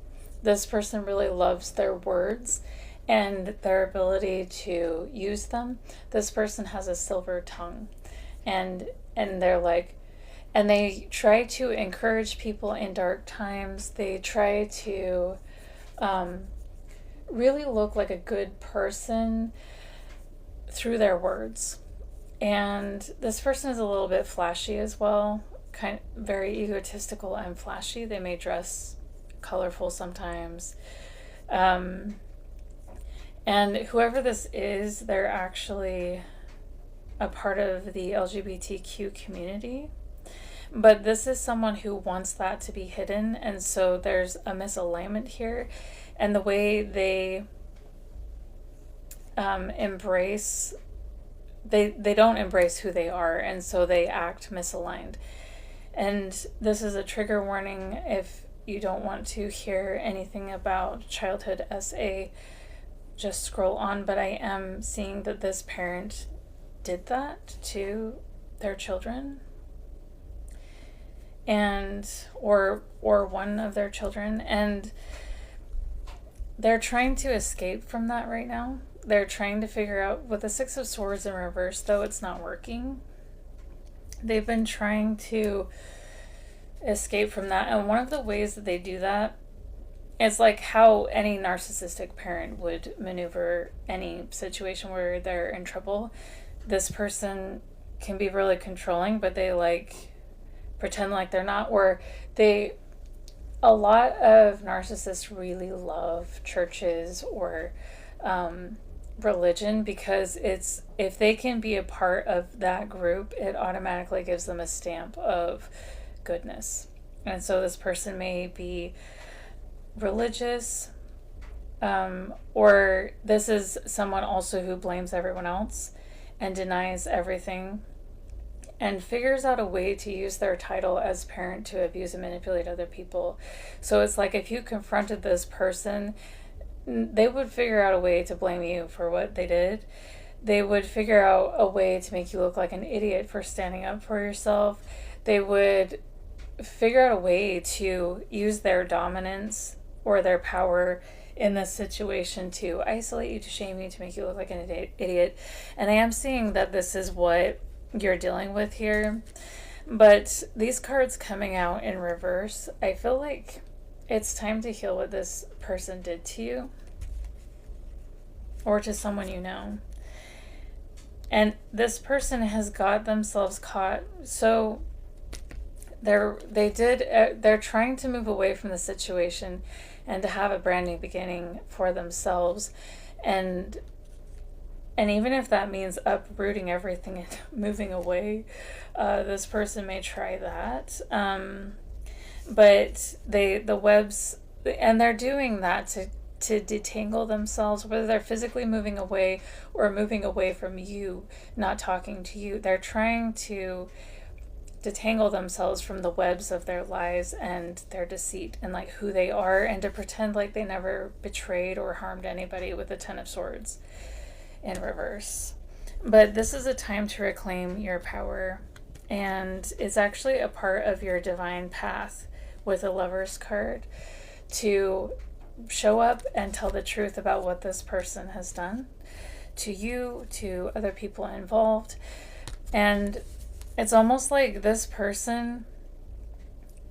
This person really loves their words and their ability to use them. This person has a silver tongue, and they're like, and they try to encourage people in dark times. They try to really look like a good person through their words. And this person is a little bit flashy as well, kind of very egotistical and flashy. They may dress colorful sometimes. And whoever this is, they're actually a part of the LGBTQ community. But this is someone who wants that to be hidden, and so there's a misalignment here. And the way they embrace, they don't embrace who they are, and so they act misaligned. And this is a trigger warning. If you don't want to hear anything about childhood SA, just scroll on. But I am seeing that this parent did that to their children, and or one of their children, and they're trying to escape from that right now. They're trying to figure out, with the Six of Swords in reverse, though, it's not working. They've been trying to escape from that, and one of the ways that they do that is like how any narcissistic parent would maneuver any situation where they're in trouble. This person can be really controlling, but they like pretend like they're not, or a lot of narcissists really love churches or religion, because if they can be a part of that group, it automatically gives them a stamp of goodness. And so this person may be religious, or this is someone also who blames everyone else and denies everything and figures out a way to use their title as parent to abuse and manipulate other people. So it's like if you confronted this person, they would figure out a way to blame you for what they did. They would figure out a way to make you look like an idiot for standing up for yourself. They would figure out a way to use their dominance or their power in this situation to isolate you, to shame you, to make you look like an idiot. And I am seeing that this is what you're dealing with here. But these cards coming out in reverse, I feel like it's time to heal what this person did to you or to someone you know. And this person has got themselves caught. So they're trying to move away from the situation and to have a brand new beginning for themselves. And even if that means uprooting everything and moving away, this person may try that. But the webs, and they're doing that to detangle themselves, whether they're physically moving away or moving away from you, not talking to you. They're trying to detangle themselves from the webs of their lies and their deceit and like who they are, and to pretend like they never betrayed or harmed anybody with the Ten of Swords in reverse. But this is a time to reclaim your power, and it's actually a part of your divine path with the Lover's card to show up and tell the truth about what this person has done to you, to other people involved. And it's almost like this person,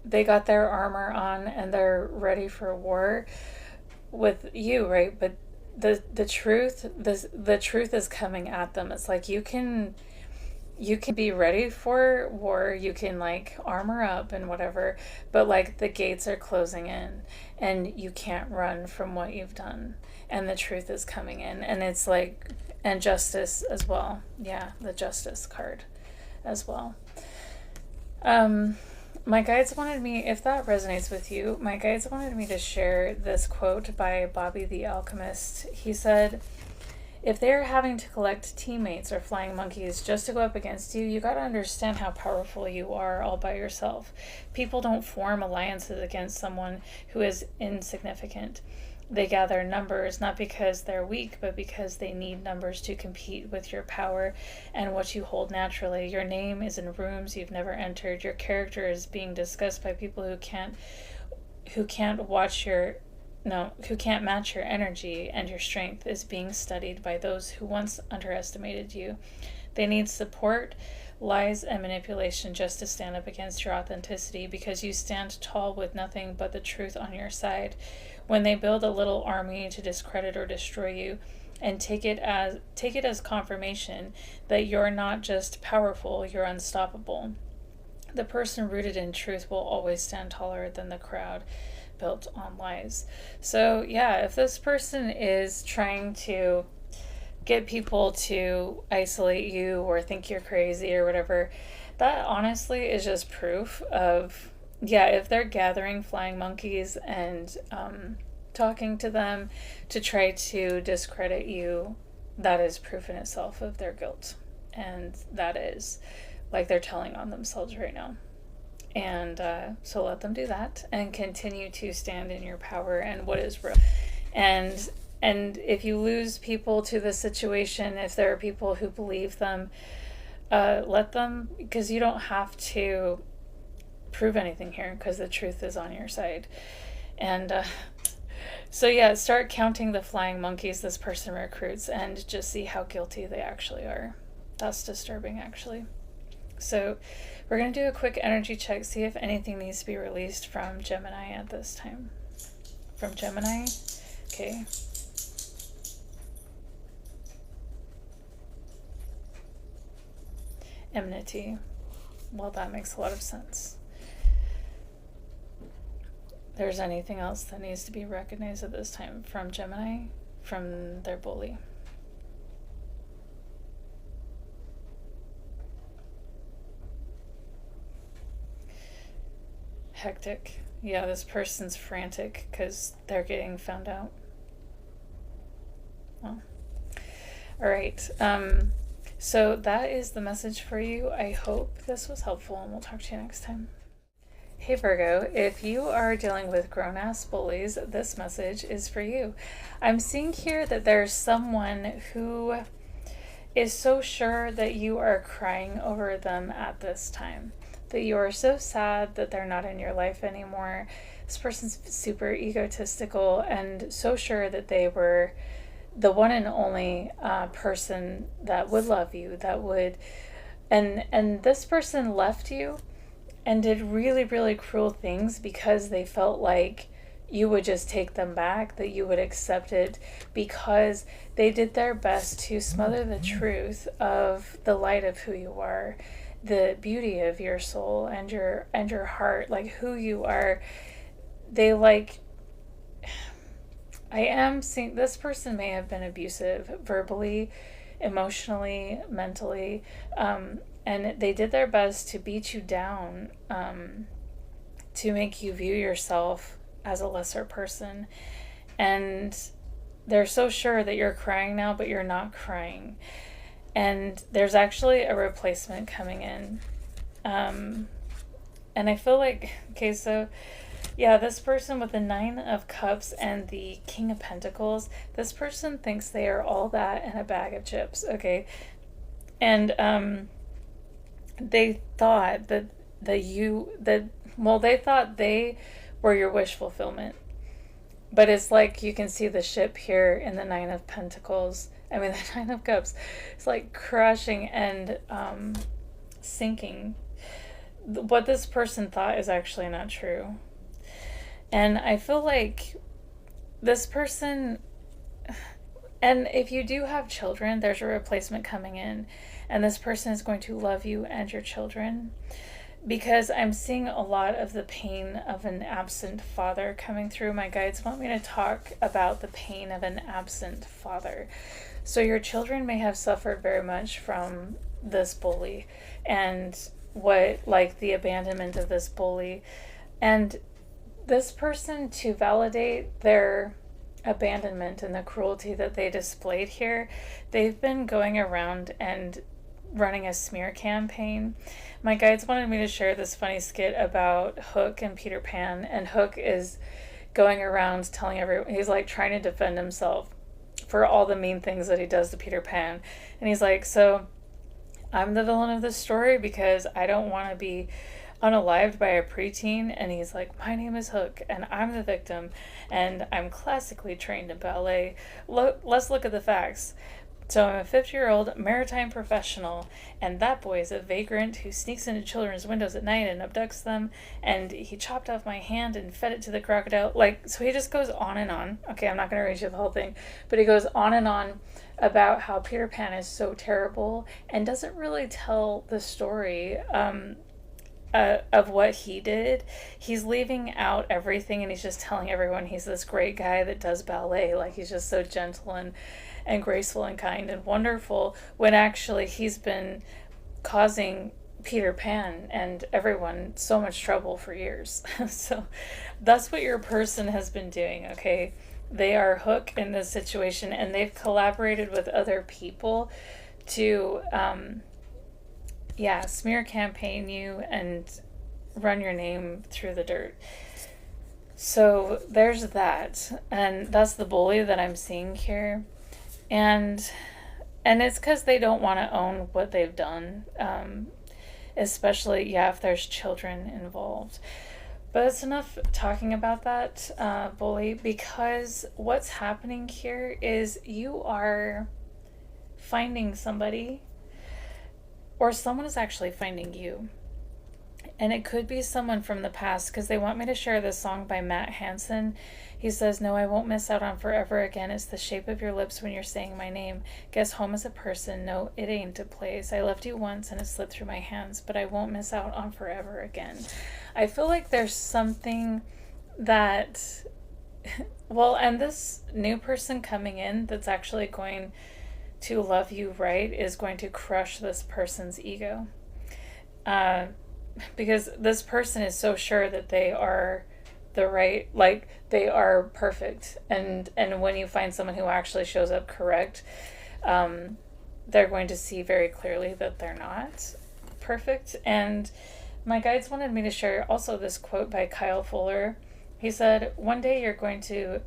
they got their armor on and they're ready for war with you, right? But the truth is coming at them. It's like you can be ready for war, you can like armor up and whatever, but like the gates are closing in and you can't run from what you've done, and the truth is coming in. And it's like, and justice as well. Yeah, the Justice card as well. My guides wanted me, if that resonates with you, my guides wanted me to share this quote by Bobby the Alchemist. He said, if they're having to collect teammates or flying monkeys just to go up against you, you got to understand how powerful you are all by yourself. People don't form alliances against someone who is insignificant. They gather numbers not because they're weak, but because they need numbers to compete with your power and what you hold naturally. Your name is in rooms you've never entered. Your character is being discussed by people who can't match your energy, and your strength is being studied by those who once underestimated you. They need support, lies, and manipulation just to stand up against your authenticity, because you stand tall with nothing but the truth on your side. When they build a little army to discredit or destroy you, and take it as confirmation that you're not just powerful, you're unstoppable. The person rooted in truth will always stand taller than the crowd built on lies. So yeah, if this person is trying to get people to isolate you or think you're crazy or whatever, that honestly is just proof of, yeah, if they're gathering flying monkeys and talking to them to try to discredit you, that is proof in itself of their guilt. And that is like they're telling on themselves right now. And so let them do that and continue to stand in your power and what is real. And if you lose people to the situation, if there are people who believe them, let them, because you don't have to prove anything here, because the truth is on your side. And so yeah, start counting the flying monkeys this person recruits and just see how guilty they actually are. That's disturbing, actually. So we're going to do a quick energy check, see if anything needs to be released from Gemini at this time. From Gemini? Okay. Enmity. Well, that makes a lot of sense. There's anything else that needs to be recognized at this time from Gemini, from their bully. Hectic. Yeah, this person's frantic because they're getting found out. Oh. All right. So that is the message for you. I hope this was helpful, and we'll talk to you next time. Hey Virgo, if you are dealing with grown-ass bullies, this message is for you. I'm seeing here that there's someone who is so sure that you are crying over them at this time, that you are so sad that they're not in your life anymore. This person's super egotistical and so sure that they were the one and only person that would love you, that would And this person left you and did really, really cruel things because they felt like you would just take them back, that you would accept it, because they did their best to smother the truth of the light of who you are, the beauty of your soul and your heart, like who you are. They like, I am seeing this person may have been abusive verbally, emotionally, mentally, and they did their best to beat you down, to make you view yourself as a lesser person. And they're so sure that you're crying now, but you're not crying. And there's actually a replacement coming in. And I feel like, okay, so yeah, this person with the 9 of Cups and the King of Pentacles, this person thinks they are all that in a bag of chips, okay? And they thought that they thought they were your wish fulfillment. But it's like you can see the ship here in the 9 of Pentacles. I mean, the 9 of Cups. It's like crushing and sinking. What this person thought is actually not true. And I feel like this person, and if you do have children, there's a replacement coming in. And this person is going to love you and your children. Because I'm seeing a lot of the pain of an absent father coming through. My guides want me to talk about the pain of an absent father. So your children may have suffered very much from this bully and the abandonment of this bully. And this person, to validate their abandonment and the cruelty that they displayed here, they've been going around and running a smear campaign. My guides wanted me to share this funny skit about Hook and Peter Pan, and Hook is going around telling everyone, he's like trying to defend himself for all the mean things that he does to Peter Pan. And he's like, so I'm the villain of this story because I don't want to be unalived by a preteen. And he's like, my name is Hook and I'm the victim and I'm classically trained in ballet. Let's look at the facts. So I'm a 50-year-old maritime professional, and that boy is a vagrant who sneaks into children's windows at night and abducts them, and he chopped off my hand and fed it to the crocodile. So he just goes on and on. Okay, I'm not going to read you the whole thing, but he goes on and on about how Peter Pan is so terrible and doesn't really tell the story of what he did. He's leaving out everything, and he's just telling everyone he's this great guy that does ballet. Like, he's just so gentle and graceful and kind and wonderful, when actually he's been causing Peter Pan and everyone so much trouble for years. So that's what your person has been doing, okay? They are Hook in this situation, and they've collaborated with other people to smear campaign you and run your name through the dirt. So there's that, and that's the bully that I'm seeing here. And it's because they don't want to own what they've done, especially, if there's children involved. But it's enough talking about that, bully, because what's happening here is you are finding somebody, or someone is actually finding you. And it could be someone from the past, because they want me to share this song by Matt Hansen. He says, no, I won't miss out on forever again. It's the shape of your lips when you're saying my name. Guess home is a person. No, it ain't a place. I loved you once and it slipped through my hands, but I won't miss out on forever again. I feel like there's something that, and this new person coming in that's actually going to love you right is going to crush this person's ego. Because this person is so sure that they are they are perfect, and when you find someone who actually shows up correct, they're going to see very clearly that they're not perfect. And my guides wanted me to share also this quote by Kyle Fuller. He said, one day you're going to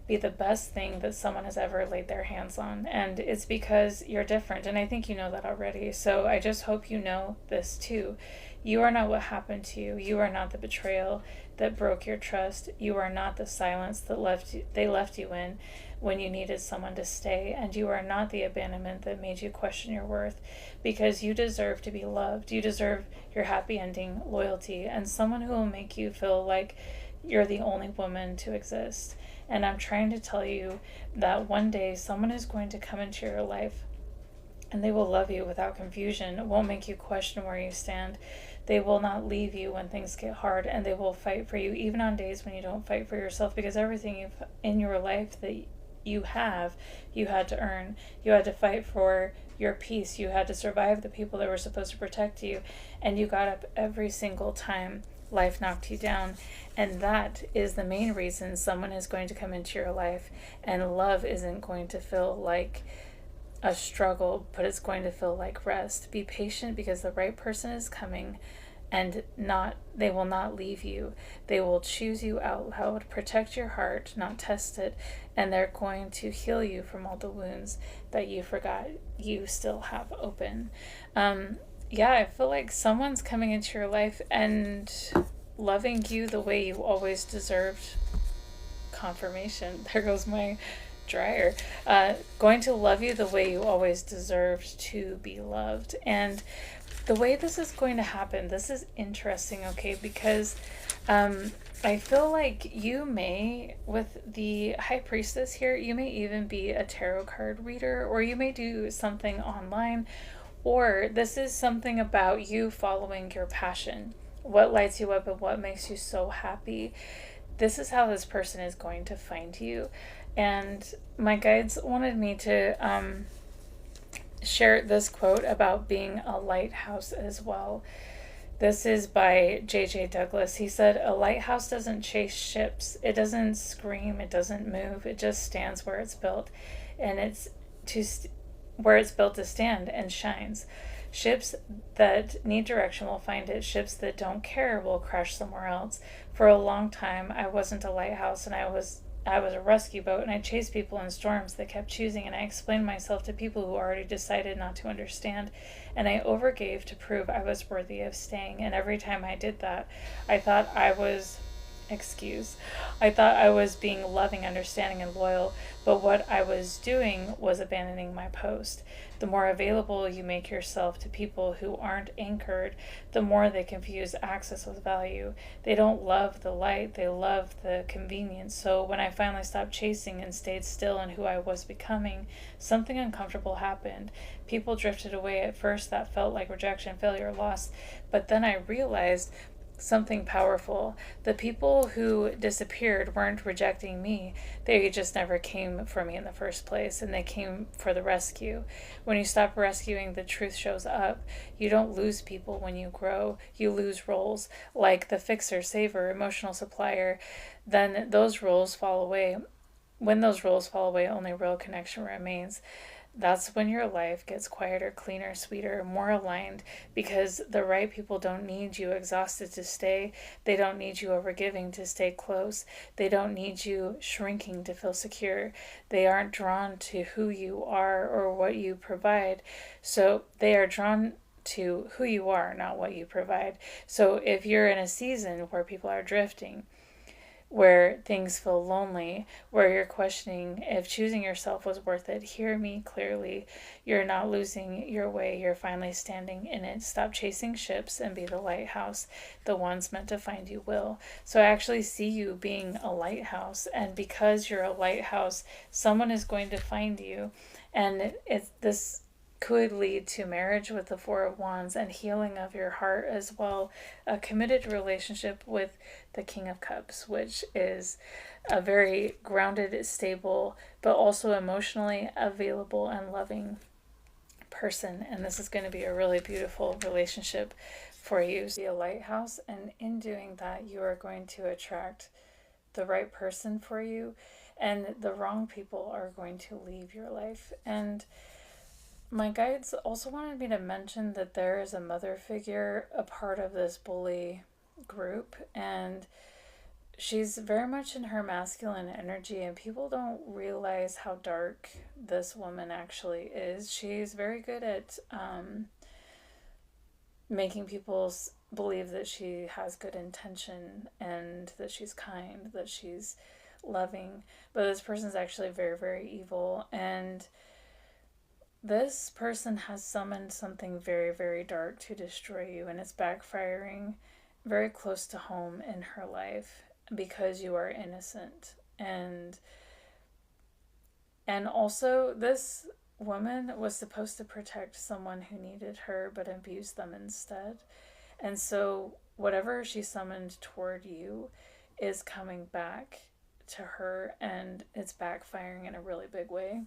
be the best thing that someone has ever laid their hands on. And it's because you're different. And I think you know that already. So I just hope you know this too. You are not what happened to you. You are not the betrayal that broke your trust. You are not the silence that they left you in when you needed someone to stay. And you are not the abandonment that made you question your worth, because you deserve to be loved. You deserve your happy ending, loyalty, and someone who will make you feel like you're the only woman to exist. And I'm trying to tell you that one day someone is going to come into your life and they will love you without confusion. It won't make you question where you stand. They will not leave you when things get hard, and they will fight for you even on days when you don't fight for yourself, because everything in your life that you have, you had to earn. You had to fight for your peace. You had to survive the people that were supposed to protect you, and you got up every single time life knocked you down. And that is the main reason someone is going to come into your life, and love isn't going to feel like a struggle, but it's going to feel like rest. Be patient, because the right person is coming, and they will not leave you. They will choose you out loud, protect your heart, not test it, and they're going to heal you from all the wounds that you forgot you still have open. Yeah, I feel like someone's coming into your life and loving you the way you always deserved. Confirmation. There goes my dryer. Going to love you the way you always deserved to be loved. And the way this is going to happen, this is interesting, okay, because I feel like you may, with the High Priestess here, you may even be a tarot card reader, or you may do something online, or this is something about you following your passion. What lights you up and what makes you so happy. This is how this person is going to find you. And my guides wanted me to share this quote about being a lighthouse as well. This is by J.J. Douglas. He said, "A lighthouse doesn't chase ships. It doesn't scream. It doesn't move. It just stands where it's built. And where it's built to stand and shines. Ships that need direction will find it. Ships that don't care will crash somewhere else. For a long time, I wasn't a lighthouse, and I was a rescue boat, and I chased people in storms that kept choosing, and I explained myself to people who already decided not to understand, and I overgave to prove I was worthy of staying. And every time I did that, I thought I was being loving, understanding, and loyal, but what I was doing was abandoning my post. The more available you make yourself to people who aren't anchored, the more they confuse access with value. They don't love the light, they love the convenience. So when I finally stopped chasing and stayed still in who I was becoming, something uncomfortable happened. People drifted away. At first that felt like rejection, failure, loss, but then I realized something powerful. The people who disappeared weren't rejecting me. They just never came for me in the first place, and they came for the rescue. When you stop rescuing, the truth shows up. You don't lose people when you grow. You lose roles, like the fixer, saver, emotional supplier. Then those roles fall away. When those roles fall away, only real connection remains. That's when your life gets quieter, cleaner, sweeter, more aligned, because the right people don't need you exhausted to stay. They don't need you overgiving to stay close. They don't need you shrinking to feel secure. They aren't drawn to who you are or what you provide. So they are drawn to who you are, not what you provide. So if you're in a season where people are drifting, where things feel lonely, where you're questioning if choosing yourself was worth it, hear me clearly. You're not losing your way. You're finally standing in it. Stop chasing ships and be the lighthouse. The ones meant to find you will. So I actually see you being a lighthouse, and because you're a lighthouse, someone is going to find you. And this could lead to marriage with the Four of Wands, and healing of your heart as well. A committed relationship with the King of Cups, which is a very grounded, stable, but also emotionally available and loving person. And this is going to be a really beautiful relationship for you. Be a lighthouse, and in doing that, you are going to attract the right person for you, and the wrong people are going to leave your life. And my guides also wanted me to mention that there is a mother figure, a part of this bully group, and she's very much in her masculine energy, and people don't realize how dark this woman actually is. She's very good at making people believe that she has good intention and that she's kind, that she's loving. But this person's actually very, very evil. And this person has summoned something very, very dark to destroy you, and it's backfiring very close to home in her life because you are innocent. And also, this woman was supposed to protect someone who needed her but abused them instead. And so whatever she summoned toward you is coming back to her, and it's backfiring in a really big way.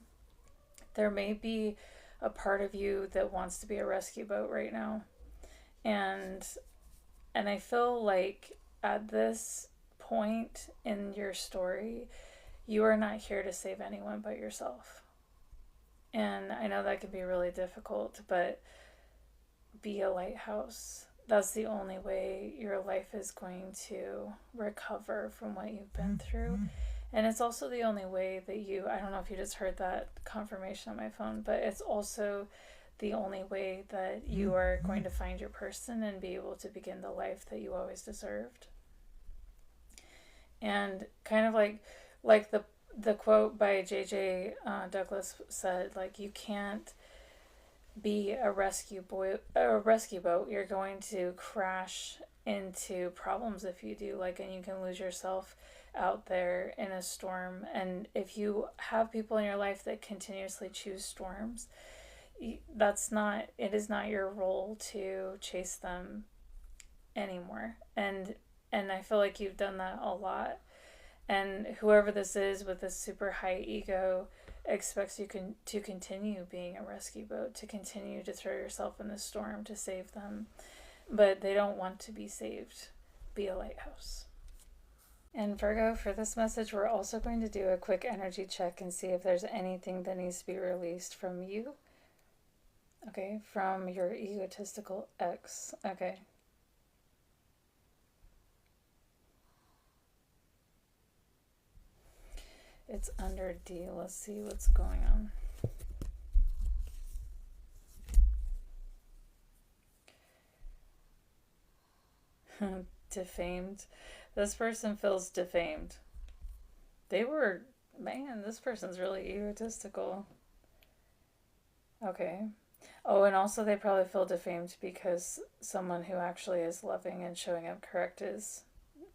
There may be a part of you that wants to be a rescue boat right now. And I feel like at this point in your story, you are not here to save anyone but yourself. And I know that can be really difficult, but be a lighthouse. That's the only way your life is going to recover from what you've been through. And it's also the only way that I don't know if you just heard that confirmation on my phone, but it's also the only way that you are going to find your person and be able to begin the life that you always deserved. And kind of like the quote by J.J. Douglas said, like, you can't be a rescue boat. You're going to crash into problems if you do, like, and you can lose yourself out there in a storm. And if you have people in your life that continuously choose storms, it is not your role to chase them anymore. And I feel like you've done that a lot. And whoever this is with this super high ego expects you to continue being a rescue boat, to continue to throw yourself in the storm to save them. But they don't want to be saved. Be a lighthouse. And Virgo, for this message, we're also going to do a quick energy check and see if there's anything that needs to be released from you. Okay, from your egotistical ex. Okay. It's under D. Let's see what's going on. Defamed. This person feels defamed. This person's really egotistical. Okay. Oh, and also they probably feel defamed because someone who actually is loving and showing up correct is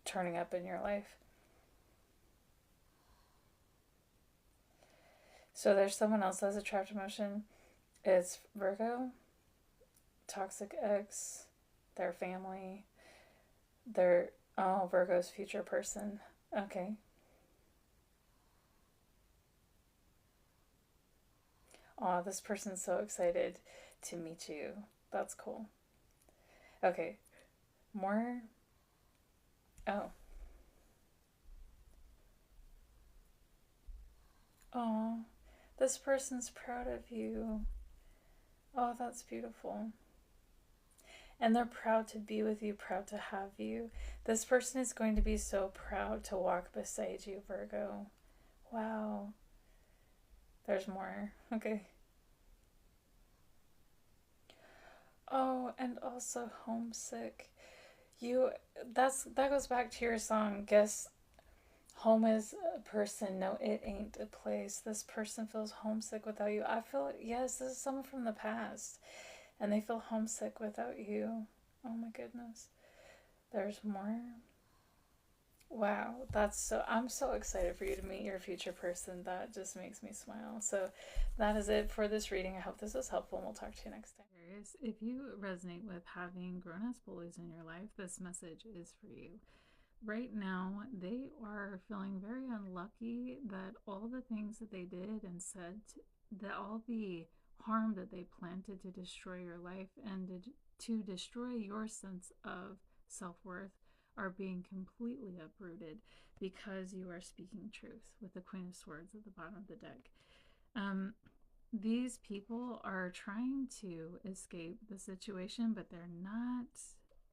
turning up in your life. So there's someone else that has a trapped emotion. It's Virgo, toxic ex, their family, Virgo's future person. Okay. Oh, this person's so excited to meet you. That's cool. Okay. More. Oh. Oh. This person's proud of you. Oh, that's beautiful. And they're proud to be with you, proud to have you. This person is going to be so proud to walk beside you, Virgo. Wow. There's more. Okay. Oh, and also homesick. That goes back to your song. Guess home is a person. No, it ain't a place. This person feels homesick without you. I feel, yes, this is someone from the past, and they feel homesick without you. Oh my goodness. There's more. Wow, I'm so excited for you to meet your future person. That just makes me smile. So that is it for this reading. I hope this was helpful, and we'll talk to you next time. If you resonate with having grown-ass bullies in your life, this message is for you. Right now, they are feeling very unlucky that all the things that they did and said, that all the harm that they planted to destroy your life and to destroy your sense of self-worth are being completely uprooted because you are speaking truth with the Queen of Swords at the bottom of the deck. These people are trying to escape the situation, but they're not.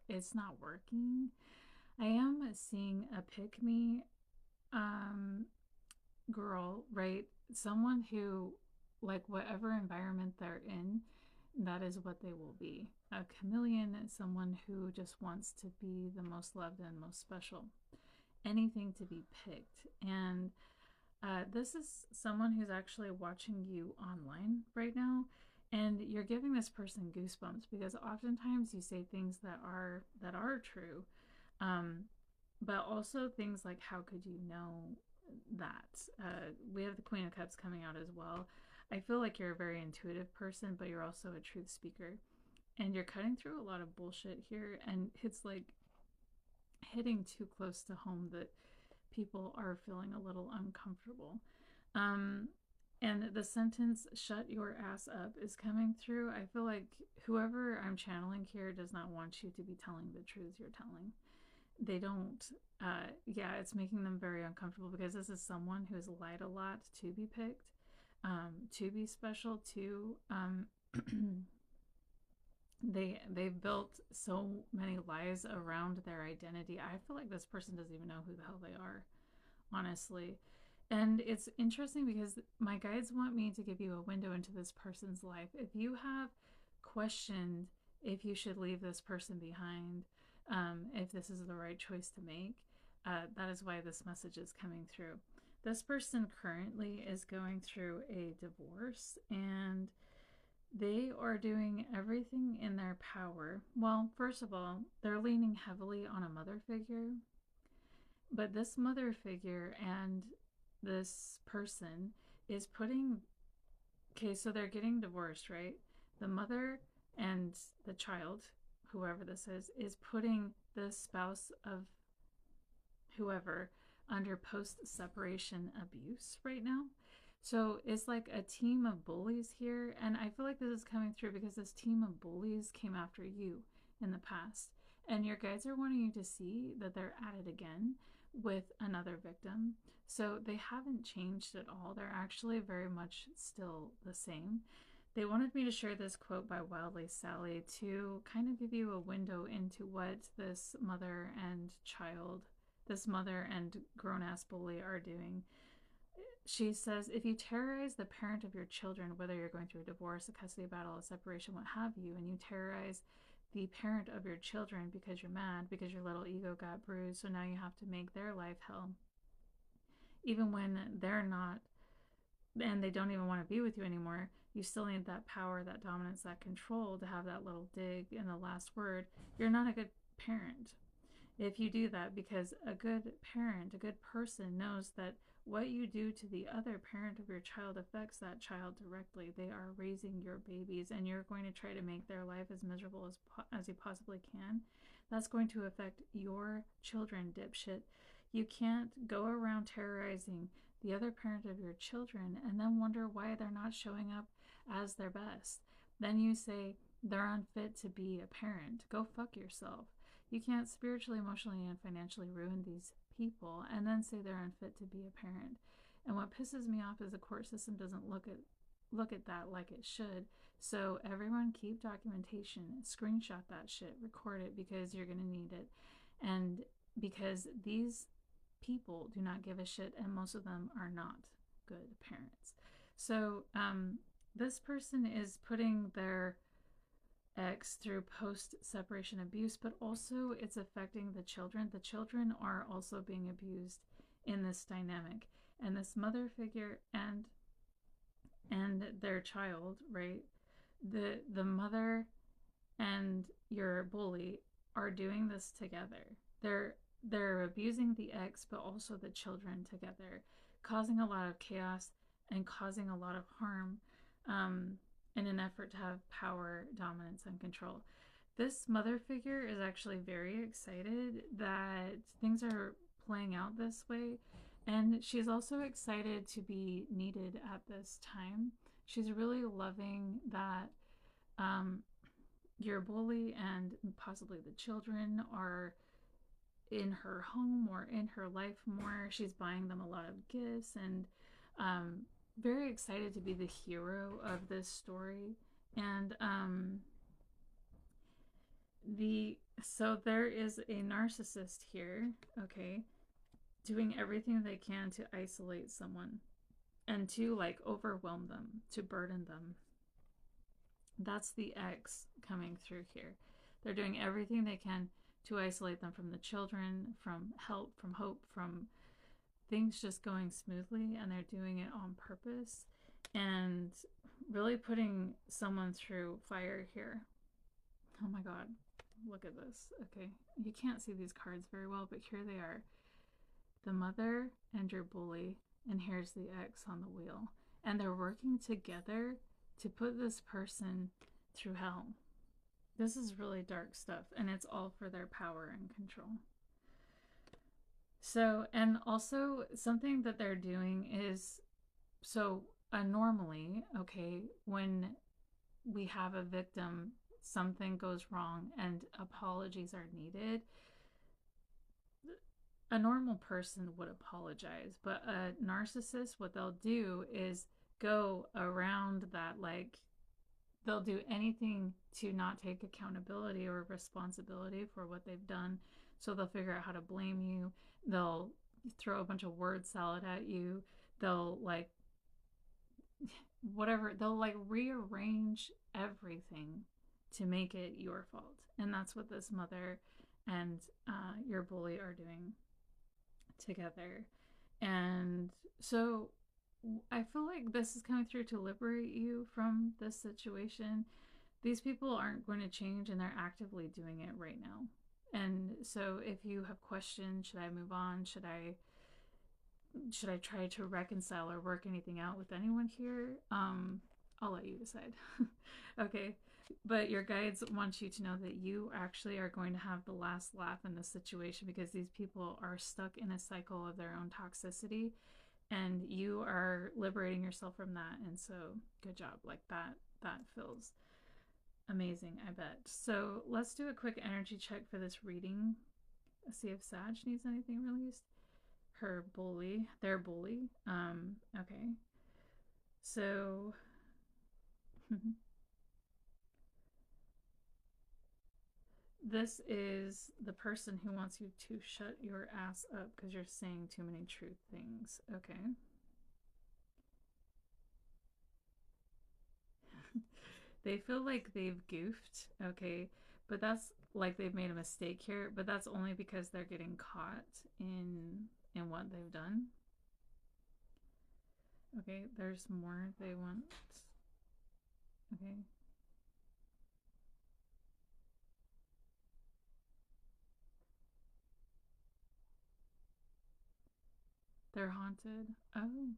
It's not working. I am seeing a pick me um, girl, right? Someone who, like, whatever environment they're in, that is what they will be. A chameleon is someone who just wants to be the most loved and most special. Anything to be picked. And this is someone who's actually watching you online right now, and you're giving this person goosebumps because oftentimes you say things that are true, um, but also things like, how could you know that? We have the Queen of Cups coming out as well. I feel like you're a very intuitive person, but you're also a truth speaker, and you're cutting through a lot of bullshit here, and it's like hitting too close to home that people are feeling a little uncomfortable. Um, and the sentence, shut your ass up, is coming through. I feel like whoever I'm channeling here does not want you to be telling the truths you're telling. They don't, yeah, it's making them very uncomfortable because this is someone who has lied a lot to be picked, to be special, to, they've built so many lies around their identity. I feel like this person doesn't even know who the hell they are, honestly. And it's interesting because my guides want me to give you a window into this person's life. If you have questioned if you should leave this person behind, if this is the right choice to make, that is why this message is coming through. This person currently is going through a divorce, and they are doing everything in their power. Well, first of all, they're leaning heavily on a mother figure, but this mother figure and this person is putting, okay, so they're getting divorced, right? The mother and the child, whoever this is putting the spouse of whoever under post separation abuse right now. So it's like a team of bullies here. And I feel like this is coming through because this team of bullies came after you in the past. And your guides are wanting you to see that they're at it again with another victim. So they haven't changed at all. They're actually very much still the same. They wanted me to share this quote by Wildly Sally to kind of give you a window into what this mother and grown ass bully are doing. She says, if you terrorize the parent of your children, whether you're going through a divorce, a custody battle, a separation, what have you, and you terrorize the parent of your children because you're mad, because your little ego got bruised, so now you have to make their life hell, even when they're not, and they don't even want to be with you anymore, you still need that power, that dominance, that control to have that little dig in the last word. You're not a good parent if you do that, because a good parent, a good person knows that what you do to the other parent of your child affects that child directly. They are raising your babies, and you're going to try to make their life as miserable as you possibly can. That's going to affect your children, dipshit. You can't go around terrorizing the other parent of your children and then wonder why they're not showing up as their best. Then you say they're unfit to be a parent. Go fuck yourself. You can't spiritually, emotionally, and financially ruin these people and then say they're unfit to be a parent. And what pisses me off is the court system doesn't look at that like it should. So everyone keep documentation, screenshot that shit, record it, because you're going to need it. And because these people do not give a shit, and most of them are not good parents. So this person is putting their ex through post separation abuse, but also it's affecting the children. The children are also being abused in this dynamic, and this mother figure and their child, right? The mother and your bully are doing this together. They're abusing the ex, but also the children together, causing a lot of chaos and causing a lot of harm, in an effort to have power, dominance, and control. This mother figure is actually very excited that things are playing out this way, and she's also excited to be needed at this time. She's really loving that your bully and possibly the children are in her home or in her life more. She's buying them a lot of gifts, and very excited to be the hero of this story. And So there is a narcissist here, okay, doing everything they can to isolate someone and to like overwhelm them, to burden them. That's the X coming through here. They're doing everything they can to isolate them from the children, from help, from hope, from things just going smoothly, and they're doing it on purpose and really putting someone through fire here. Oh my god, look at this. Okay, you can't see these cards very well, but here they are. The mother and your bully, and here's the X on the wheel. And they're working together to put this person through hell. This is really dark stuff, and it's all for their power and control. So, and also something that they're doing is, so normally, okay, when we have a victim, something goes wrong and apologies are needed, a normal person would apologize, but a narcissist, what they'll do is go around that, like, they'll do anything to not take accountability or responsibility for what they've done. So they'll figure out how to blame you. They'll throw a bunch of word salad at you. They'll like whatever, they'll like rearrange everything to make it your fault. And that's what this mother and your bully are doing together. And so I feel like this is coming through to liberate you from this situation. These people aren't going to change, and they're actively doing it right now. And so if you have questions, should I move on? Should I try to reconcile or work anything out with anyone here? I'll let you decide. Okay. But your guides want you to know that you actually are going to have the last laugh in this situation, because these people are stuck in a cycle of their own toxicity, and you are liberating yourself from that. And so good job. Like that feels amazing, I bet. So let's do a quick energy check for this reading. Let's see if Sag needs anything released. Her bully, their bully. Okay. So this is the person who wants you to shut your ass up because you're saying too many truth things. Okay. They feel like they've goofed, okay? But that's like they've made a mistake here, but that's only because they're getting caught in what they've done. Okay, there's more they want. Okay. They're haunted. Oh.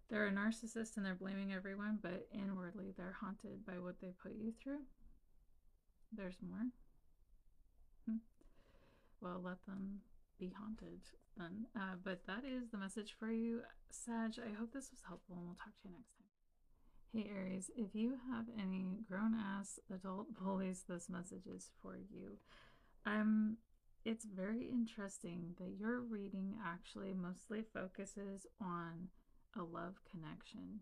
They're a narcissist and they're blaming everyone, but inwardly they're haunted by what they put you through. There's more. Well, let them be haunted then. But that is the message for you, Sag. I hope this was helpful, and we'll talk to you next time. Hey, Aries, if you have any grown-ass adult bullies, this message is for you. It's very interesting that your reading actually mostly focuses on a love connection.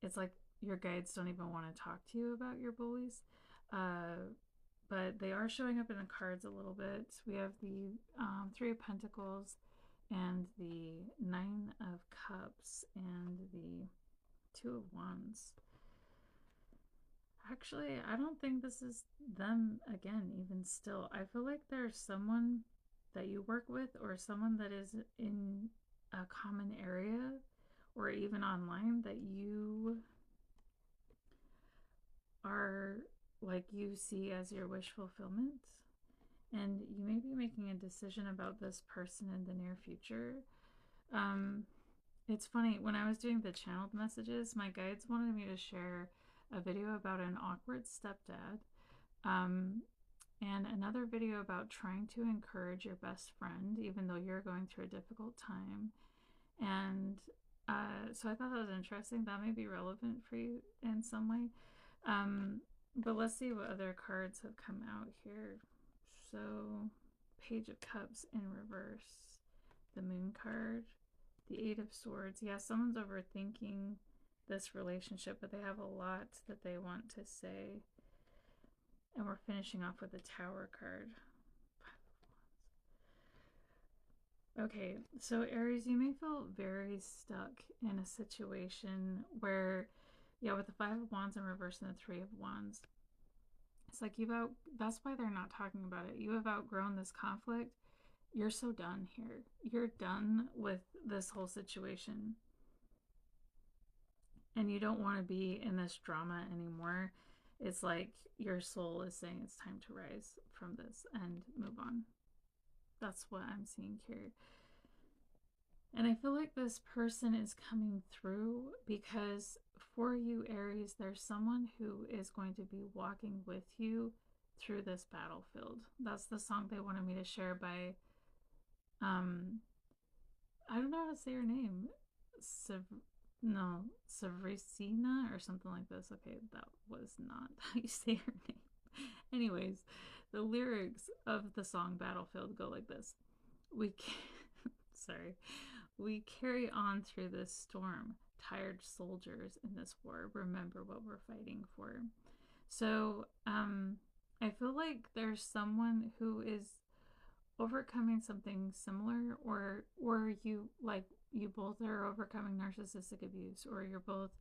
It's like your guides don't even want to talk to you about your bullies, but they are showing up in the cards a little bit. We have the Three of Pentacles and the Nine of Cups and the Two of Wands. Actually, I don't think this is them again, even still. I feel like there's someone that you work with or someone that is in a common area or even online that you are like you see as your wish fulfillment. And you may be making a decision about this person in the near future. It's funny, when I was doing the channeled messages, my guides wanted me to share a video about an awkward stepdad, and another video about trying to encourage your best friend even though you're going through a difficult time. And so I thought that was interesting. That may be relevant for you in some way. But let's see what other cards have come out here. So, Page of Cups in reverse, the Moon card, the Eight of Swords. Yeah, someone's overthinking this relationship, but they have a lot that they want to say. And we're finishing off with the Tower card. Okay, so Aries, you may feel very stuck in a situation where, yeah, with the Five of Wands in reverse and the Three of Wands, it's like that's why they're not talking about it. You have outgrown this conflict. You're so done here. You're done with this whole situation. And you don't want to be in this drama anymore. It's like your soul is saying it's time to rise from this and move on. That's what I'm seeing here. And I feel like this person is coming through because for you, Aries, there's someone who is going to be walking with you through this battlefield. That's the song they wanted me to share by, I don't know how to say her name. Savricina or something like this. Okay, that was not how you say her name. Anyways, the lyrics of the song Battlefield go like this. We carry on through this storm, tired soldiers in this war. Remember what we're fighting for. So, I feel like there's someone who is overcoming something similar, or you both are overcoming narcissistic abuse, or you're both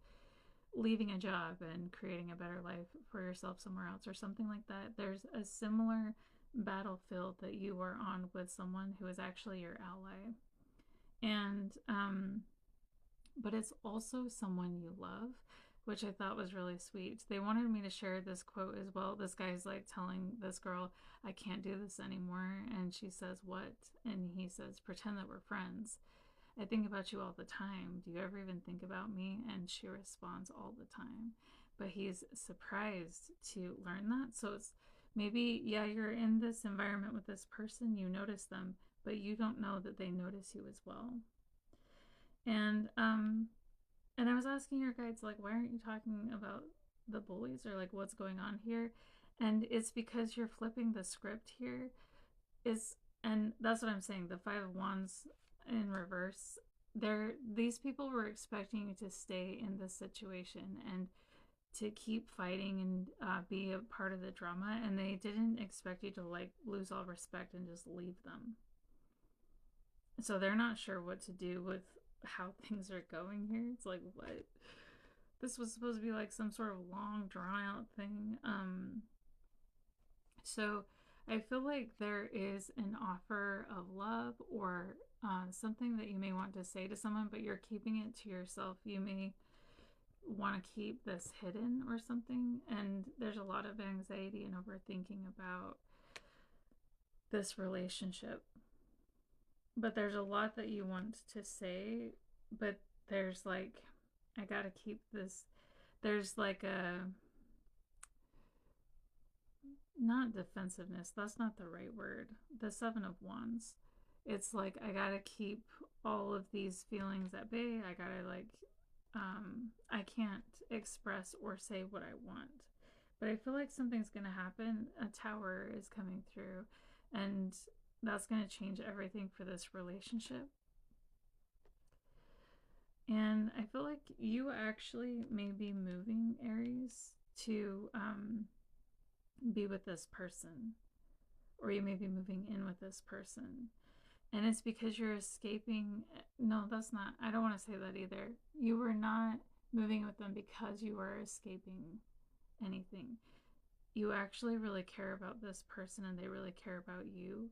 leaving a job and creating a better life for yourself somewhere else, or something like that. There's a similar battlefield that you are on with someone who is actually your ally. And but it's also someone you love, which I thought was really sweet. They wanted me to share this quote as well. This guy's like telling this girl, I can't do this anymore. And she says, what? And he says, pretend that we're friends. I think about you all the time. Do you ever even think about me? And she responds, all the time. But he's surprised to learn that. So it's maybe, yeah, you're in this environment with this person, you notice them, but you don't know that they notice you as well. And I was asking your guides, like, why aren't you talking about the bullies, or like what's going on here? And it's because you're flipping the script here. And that's what I'm saying. The Five of Wands in reverse. These people were expecting you to stay in this situation and to keep fighting and be a part of the drama, and they didn't expect you to like lose all respect and just leave them. So they're not sure what to do with how things are going here. It's like, what? This was supposed to be like some sort of long drawn out thing. So I feel like there is an offer of love, or something that you may want to say to someone, but you're keeping it to yourself. You may want to keep this hidden or something. And there's a lot of anxiety and overthinking about this relationship. But there's a lot that you want to say, but there's like, I gotta keep this. There's like a, not defensiveness, that's not the right word. The Seven of Wands. It's like, I gotta keep all of these feelings at bay. I gotta like, I can't express or say what I want. But I feel like something's gonna happen. A Tower is coming through, and that's going to change everything for this relationship. And I feel like you actually may be moving, Aries, to be with this person, or you may be moving in with this person. And it's because you're escaping. No, that's not, I don't want to say that either. You were not moving with them because you are escaping anything. You actually really care about this person, and they really care about you.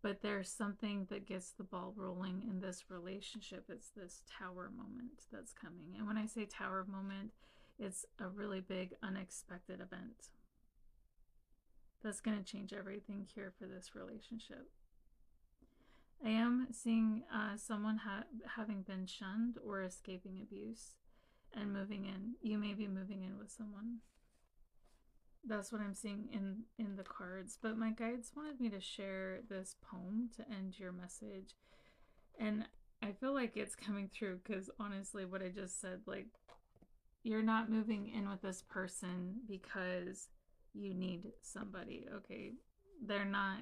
But there's something that gets the ball rolling in this relationship. It's this Tower moment that's coming. And when I say Tower moment, it's a really big, unexpected event that's going to change everything here for this relationship. I am seeing someone having been shunned or escaping abuse and moving in. You may be moving in with someone. That's what I'm seeing in the cards. But my guides wanted me to share this poem to end your message. And I feel like it's coming through because honestly, what I just said, like, you're not moving in with this person because you need somebody, okay? They're not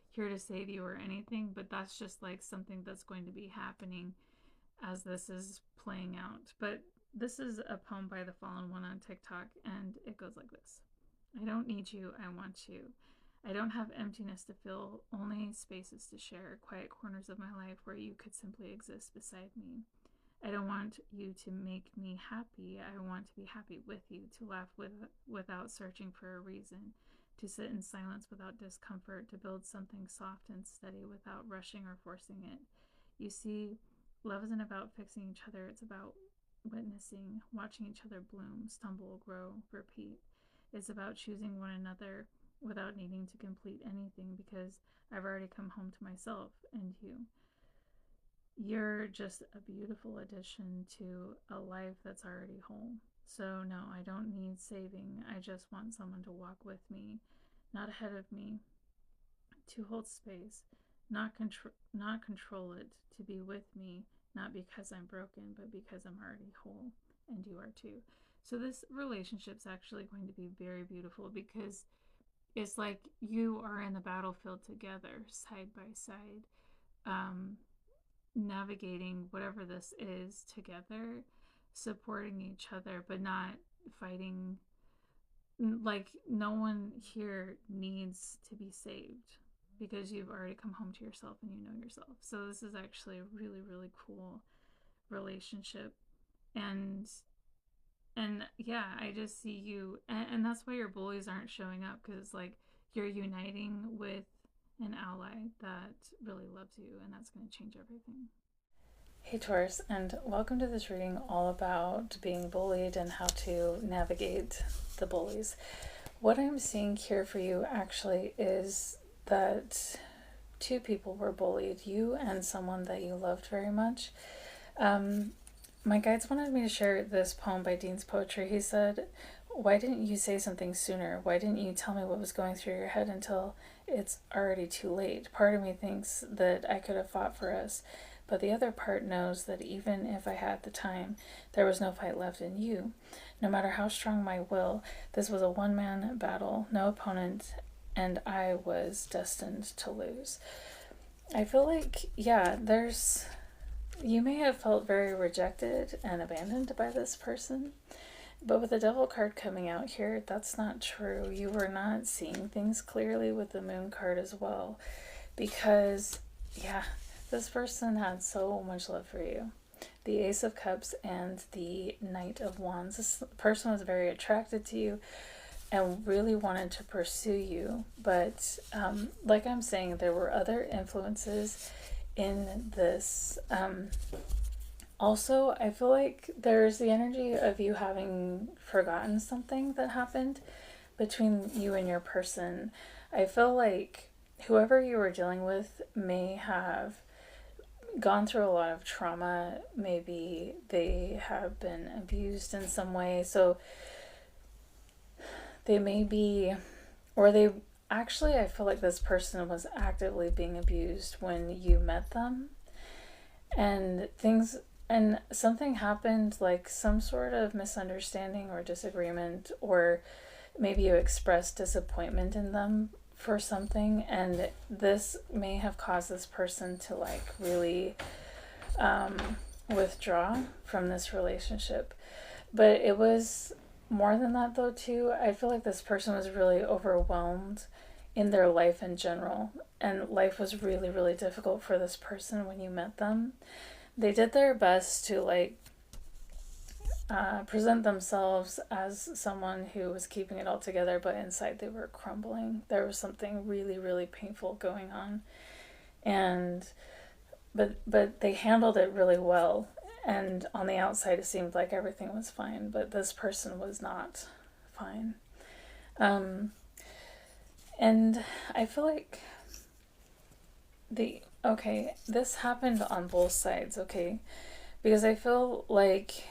here to save you or anything, but that's just like something that's going to be happening as this is playing out. But this is a poem by the Fallen One on TikTok, and it goes like this. I don't need you, I want you. I don't have emptiness to fill, only spaces to share, quiet corners of my life where you could simply exist beside me. I don't want you to make me happy. I want to be happy with you, to laugh without searching for a reason, to sit in silence without discomfort, to build something soft and steady without rushing or forcing it. You see, love isn't about fixing each other, it's about witnessing, watching each other bloom, stumble, grow, repeat. It's about choosing one another without needing to complete anything because I've already come home to myself and you. You're just a beautiful addition to a life that's already whole. So, no, I don't need saving. I just want someone to walk with me, not ahead of me, to hold space, not control it, to be with me, not because I'm broken, but because I'm already whole, and you are too. So this relationship's actually going to be very beautiful because it's like you are in the battlefield together, side by side, navigating whatever this is together, supporting each other, but not fighting. Like, no one here needs to be saved because you've already come home to yourself and you know yourself. So this is actually a really, really cool relationship. And yeah, I just see you, and that's why your bullies aren't showing up, because it's like you're uniting with an ally that really loves you, and that's going to change everything. Hey Taurus, and welcome to this reading all about being bullied and how to navigate the bullies. What I'm seeing here for you actually is that two people were bullied, you and someone that you loved very much. My guides wanted me to share this poem by Dean's Poetry. He said, "Why didn't you say something sooner? Why didn't you tell me what was going through your head until it's already too late? Part of me thinks that I could have fought for us, but the other part knows that even if I had the time, there was no fight left in you. No matter how strong my will, this was a one-man battle, no opponent, and I was destined to lose." I feel like, yeah, you may have felt very rejected and abandoned by this person, but with the Devil card coming out here, that's not true. You were not seeing things clearly with the Moon card as well, because, yeah, this person had so much love for you. The Ace of Cups and the Knight of Wands. This person was very attracted to you and really wanted to pursue you, but like I'm saying, there were other influences in this. Also, I feel like there's the energy of you having forgotten something that happened between you and your person. I feel like whoever you were dealing with may have gone through a lot of trauma. Maybe they have been abused in some way. So they may be, or they actually, I feel like this person was actively being abused when you met them. And something happened, like some sort of misunderstanding or disagreement, or maybe you expressed disappointment in them for something, and this may have caused this person to like really withdraw from this relationship. But it was more than that though too. I feel like this person was really overwhelmed in their life in general, and life was really, really difficult for this person when you met them. They did their best to like present themselves as someone who was keeping it all together, but inside they were crumbling. There was something really, really painful going on, and but they handled it really well. And on the outside, it seemed like everything was fine, but this person was not fine. And I feel like this happened on both sides, okay? Because I feel like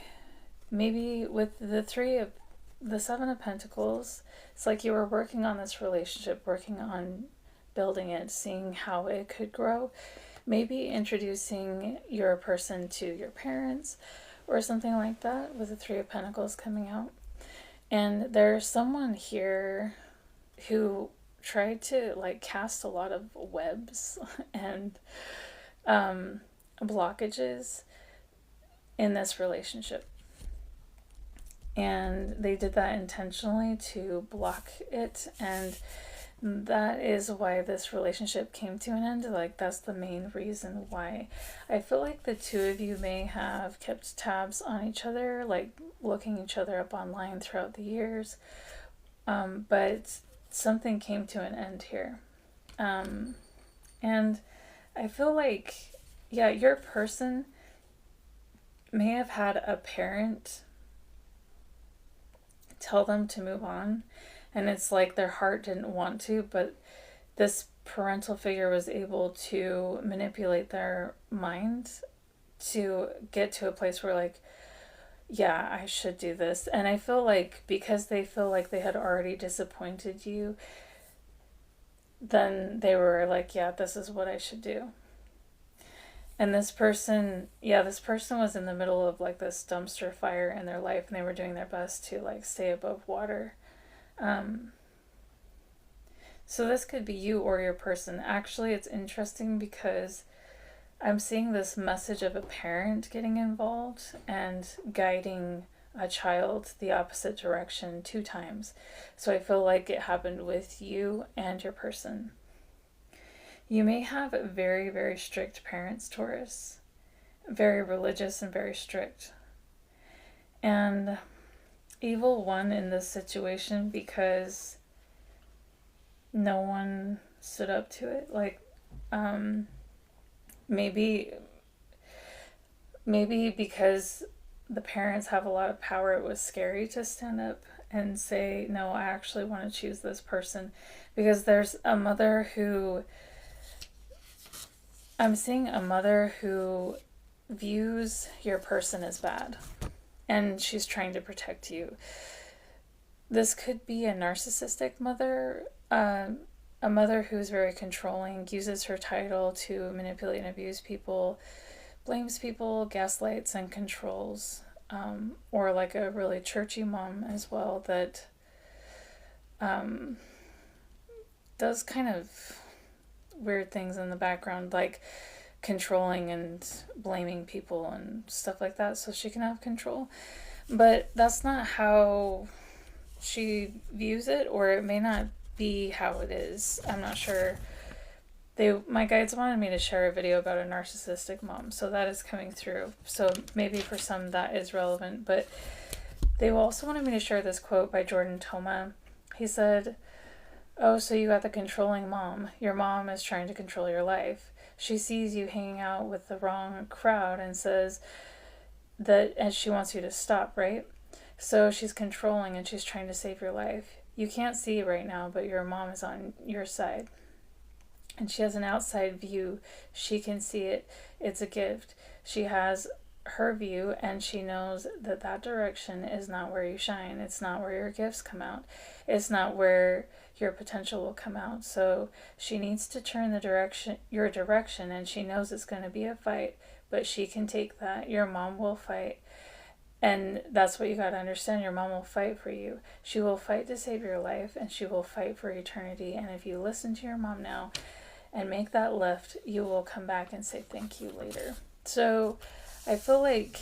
maybe with the Seven of Pentacles, it's like you were working on this relationship, working on building it, seeing how it could grow. Maybe introducing your person to your parents or something like that, with the Three of Pentacles coming out. And there's someone here who tried to like cast a lot of webs and blockages in this relationship. and they did that intentionally to block it, and that is why this relationship came to an end. Like, that's the main reason why. I feel like the two of you may have kept tabs on each other, like looking each other up online throughout the years, but something came to an end here. And I feel like, yeah, your person may have had a parent tell them to move on, and it's like their heart didn't want to, but this parental figure was able to manipulate their mind to get to a place where, like, yeah, I should do this. And I feel like because they feel like they had already disappointed you, then they were like, yeah, this is what I should do. And this person was in the middle of like this dumpster fire in their life, and they were doing their best to like stay above water. So this could be you or your person. Actually, it's interesting because I'm seeing this message of a parent getting involved and guiding a child the opposite direction 2 times. So I feel like it happened with you and your person. You may have very, very strict parents, Taurus. Very religious and very strict. And evil won in this situation because no one stood up to it. Like, maybe because the parents have a lot of power, it was scary to stand up and say, no, I actually want to choose this person. Because there's a mother who, I'm seeing a mother who views your person as bad, and she's trying to protect you. This could be a narcissistic mother, a mother who's very controlling, uses her title to manipulate and abuse people, blames people, gaslights, and controls. Or like a really churchy mom as well that does kind of weird things in the background, like controlling and blaming people and stuff like that so she can have control. But that's not how she views it, or it may not be how it is. I'm not sure. My guides wanted me to share a video about a narcissistic mom, so that is coming through. So maybe for some that is relevant, but they also wanted me to share this quote by Jordan Toma. He said, "Oh, so you got the controlling mom. Your mom is trying to control your life. She sees you hanging out with the wrong crowd and says that, and she wants you to stop, right? So she's controlling and she's trying to save your life. You can't see it right now, but your mom is on your side. And she has an outside view. She can see it. It's a gift. She has her view, and she knows that that direction is not where you shine. It's not where your gifts come out. It's not where your potential will come out. So she needs to turn your direction, and she knows it's going to be a fight, but she can take that. Your mom will fight. And that's what you got to understand. Your mom will fight for you. She will fight to save your life, and she will fight for eternity. And if you listen to your mom now and make that lift, you will come back and say thank you later." So I feel like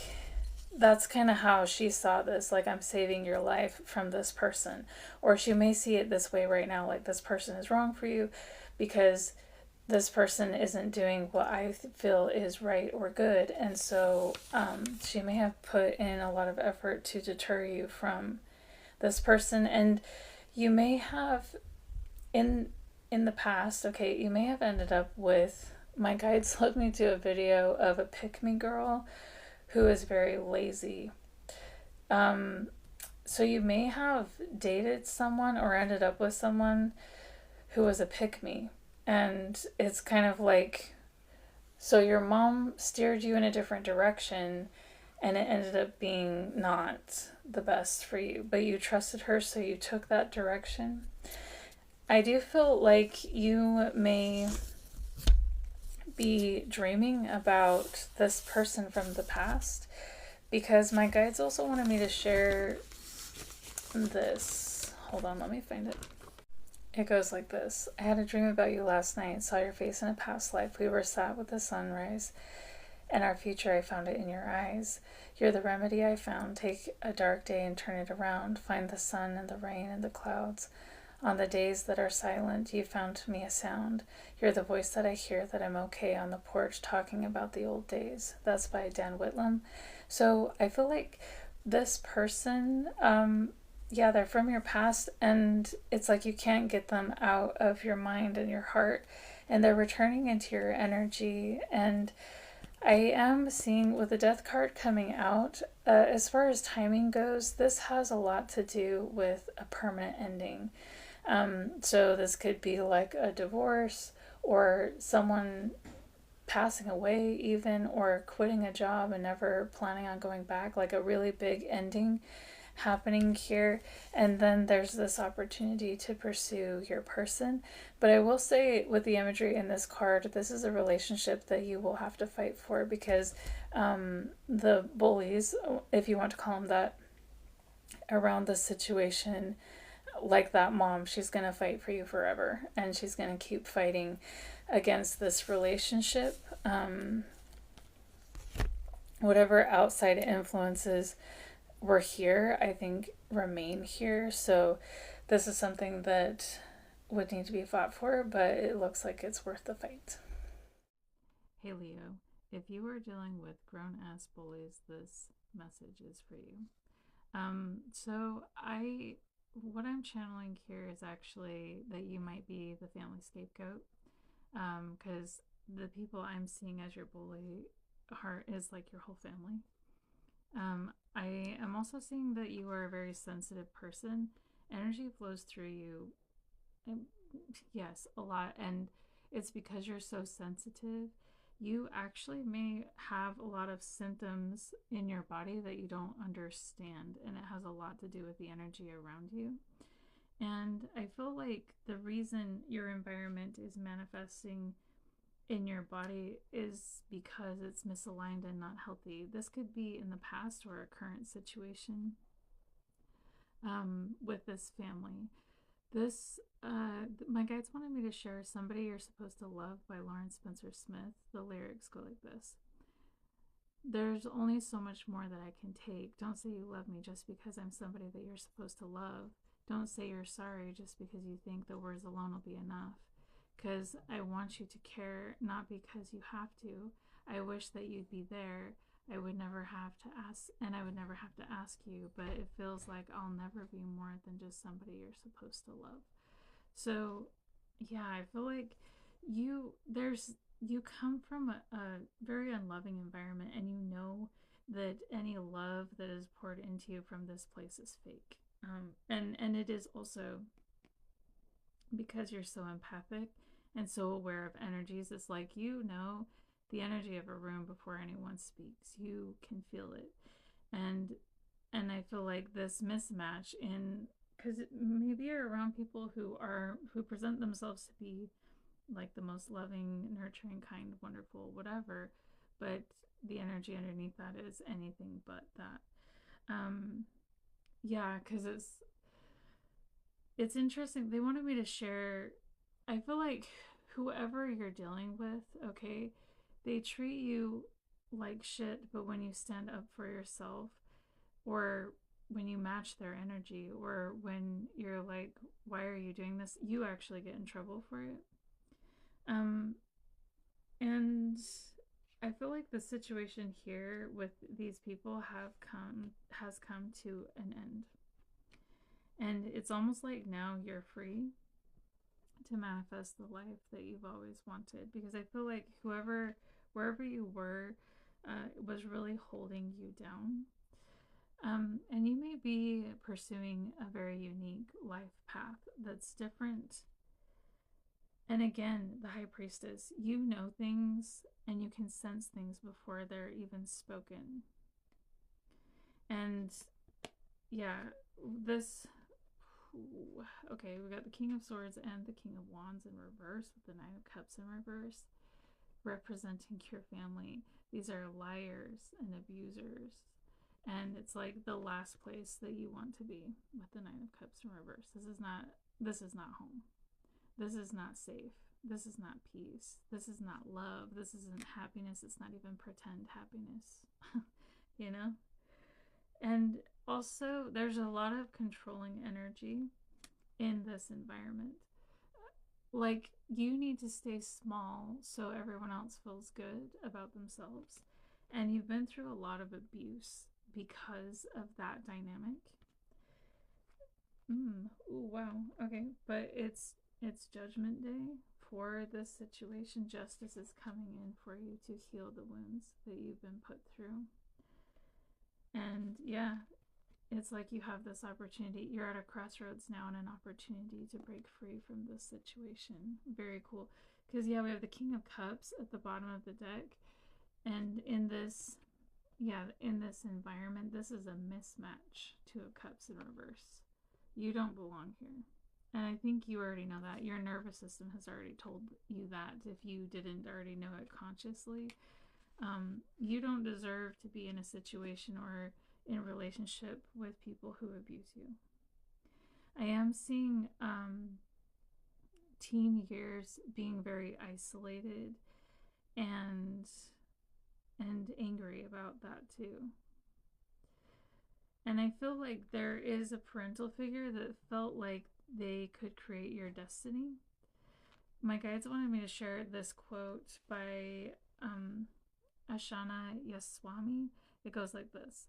that's kind of how she saw this, like, I'm saving your life from this person. Or she may see it this way right now, like, this person is wrong for you because this person isn't doing what I feel is right or good. And so she may have put in a lot of effort to deter you from this person. And you may have, in the past, okay, you may have ended up with, my guides led me to a video of a pick-me girl who is very lazy. So you may have dated someone or ended up with someone who was a pick-me. And it's kind of like, so your mom steered you in a different direction, and it ended up being not the best for you, but you trusted her, so you took that direction. I do feel like you may be dreaming about this person from the past, because my guides also wanted me to share this. Hold on, let me find it. It goes like this. "I had a dream about you last night, saw your face in a past life. We were sat with the sunrise, and our future, I found it in your eyes. You're the remedy I found. Take a dark day and turn it around. Find the sun and the rain and the clouds. On the days that are silent, you found me a sound. You're the voice that I hear, that I'm okay on the porch talking about the old days. That's by Dan Whitlam. So I feel like this person, yeah, they're from your past, and it's like you can't get them out of your mind and your heart, and they're returning into your energy. And I am seeing with the death card coming out, as far as timing goes, this has a lot to do with a permanent ending. So this could be like a divorce, or someone passing away even, or quitting a job and never planning on going back, like a really big ending happening here. And then there's this opportunity to pursue your person. But I will say, with the imagery in this card, this is a relationship that you will have to fight for, because the bullies, if you want to call them that, around this situation, like that mom, she's going to fight for you forever, and she's going to keep fighting against this relationship. Whatever outside influences were here, I think, remain here. So this is something that would need to be fought for, but it looks like it's worth the fight. Hey Leo, if you are dealing with grown ass bullies, this message is for you. So what I'm channeling here is actually that you might be the family scapegoat, because the people I'm seeing as your bully heart is like your whole family. I am also seeing that you are a very sensitive person. Energy flows through you, yes, a lot, and it's because you're so sensitive. You actually may have a lot of symptoms in your body that you don't understand, and it has a lot to do with the energy around you. And I feel like the reason your environment is manifesting in your body is because it's misaligned and not healthy. This could be in the past or a current situation with this family. This, my guides wanted me to share Somebody You're Supposed to Love by Lawrence Spencer Smith. The lyrics go like this: there's only so much more that I can take. Don't say you love me just because I'm somebody that you're supposed to love. Don't say you're sorry just because you think the words alone will be enough. Because I want you to care, not because you have to. I wish that you'd be there. I would never have to ask, and I would never have to ask you, but it feels like I'll never be more than just somebody you're supposed to love. So, yeah, I feel like you come from a very unloving environment, and you know that any love that is poured into you from this place is fake. And it is also because you're so empathic and so aware of energies. It's like, you know, the energy of a room before anyone speaks. You can feel it. And I feel like this mismatch in, because maybe you're around people who present themselves to be like the most loving, nurturing, kind, wonderful, whatever, but the energy underneath that is anything but that. Um, yeah, because it's interesting. They wanted me to share. I feel like whoever you're dealing with, okay, they treat you like shit, but when you stand up for yourself, or when you match their energy, or when you're like, why are you doing this? You actually get in trouble for it. Um, and I feel like the situation here with these people has come to an end. And it's almost like now you're free to manifest the life that you've always wanted, because I feel like wherever you were, was really holding you down. And you may be pursuing a very unique life path that's different. And again, the high priestess, you know things and you can sense things before they're even spoken. And yeah, this, okay, we got the King of Swords and the King of Wands in reverse, with the Nine of Cups in reverse, representing your family. These are liars and abusers. And it's like the last place that you want to be with the Nine of Cups in reverse. This is not home. This is not safe. This is not peace. This is not love. This isn't happiness. It's not even pretend happiness. You know? And also, there's a lot of controlling energy in this environment. Like, you need to stay small so everyone else feels good about themselves. And you've been through a lot of abuse because of that dynamic. Ooh, wow. Okay, but it's Judgment Day for this situation. Justice is coming in for you to heal the wounds that you've been put through. And yeah, it's like you have this opportunity. You're at a crossroads now and an opportunity to break free from this situation. Very cool. Because, yeah, we have the King of Cups at the bottom of the deck. And in this, yeah, in this environment, this is a mismatch. Two of Cups in reverse. You don't belong here. And I think you already know that. Your nervous system has already told you that if you didn't already know it consciously. You don't deserve to be in a situation or in a relationship with people who abuse you. I am seeing teen years being very isolated and angry about that too. And I feel like there is a parental figure that felt like they could create your destiny. My guides wanted me to share this quote by Ashana Yaswami. It goes like this: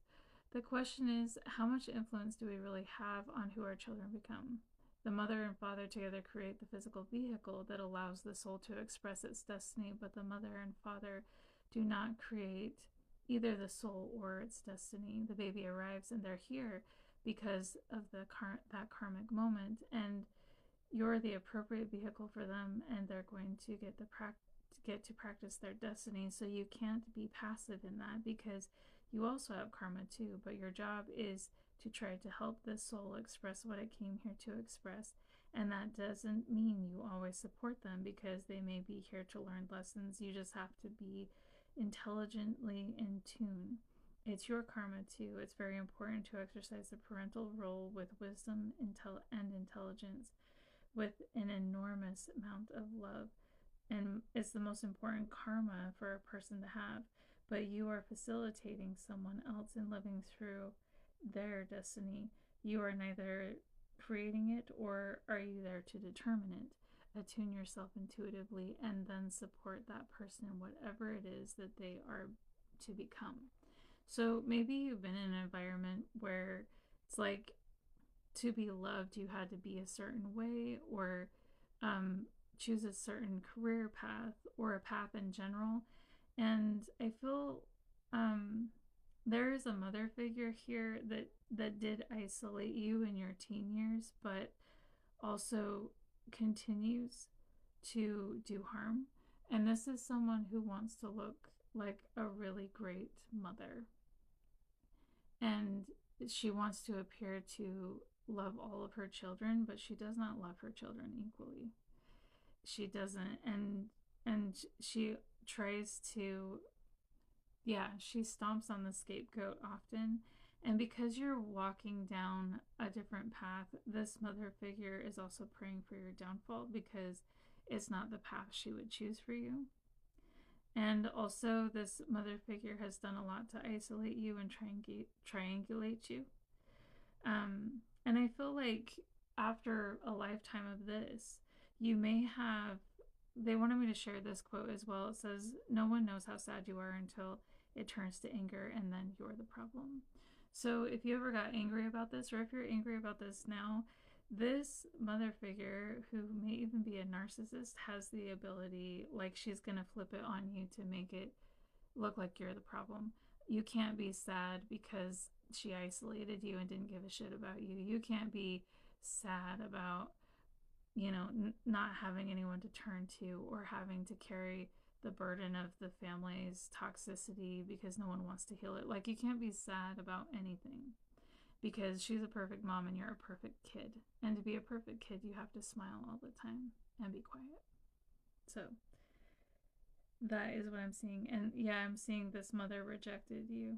the question is, how much influence do we really have on who our children become? The mother and father together create the physical vehicle that allows the soul to express its destiny, but the mother and father do not create either the soul or its destiny. The baby arrives and they're here because of that karmic moment, and you're the appropriate vehicle for them, and they're going to get to practice their destiny. So you can't be passive in that, because you also have karma too, but your job is to try to help this soul express what it came here to express. And that doesn't mean you always support them, because they may be here to learn lessons. You just have to be intelligently in tune. It's your karma too. It's very important to exercise the parental role with wisdom and intelligence, with an enormous amount of love. And it's the most important karma for a person to have. But you are facilitating someone else in living through their destiny. You are neither creating it or are you there to determine it. Attune yourself intuitively and then support that person in whatever it is that they are to become. So maybe you've been in an environment where it's like, to be loved, you had to be a certain way, or choose a certain career path, or a path in general. And I feel there is a mother figure here that did isolate you in your teen years, but also continues to do harm. And this is someone who wants to look like a really great mother. And she wants to appear to love all of her children, but she does not love her children equally. She doesn't. And she tries to, yeah, she stomps on the scapegoat often. And because you're walking down a different path, this mother figure is also praying for your downfall, because it's not the path she would choose for you. And also, this mother figure has done a lot to isolate you and triangulate you. And I feel like after a lifetime of this, you may have, they wanted me to share this quote as well. It says, no one knows how sad you are until it turns to anger, and then you're the problem. So if you ever got angry about this, or if you're angry about this now, this mother figure, who may even be a narcissist, has the ability, like, she's going to flip it on you to make it look like you're the problem. You can't be sad because she isolated you and didn't give a shit about you. You can't be sad about, not having anyone to turn to, or having to carry the burden of the family's toxicity because no one wants to heal it. Like, you can't be sad about anything, because she's a perfect mom and you're a perfect kid. And to be a perfect kid, you have to smile all the time and be quiet. So that is what I'm seeing. And yeah, I'm seeing this mother rejected you,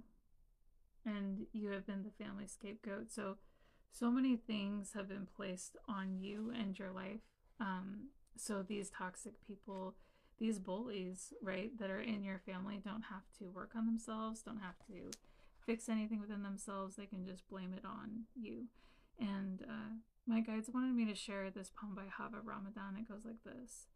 and you have been the family scapegoat. So many things have been placed on you and your life. So these toxic people, these bullies, right, that are in your family, don't have to work on themselves, don't have to fix anything within themselves, they can just blame it on you. And my guides wanted me to share this poem by Hava Ramadan. It goes like this.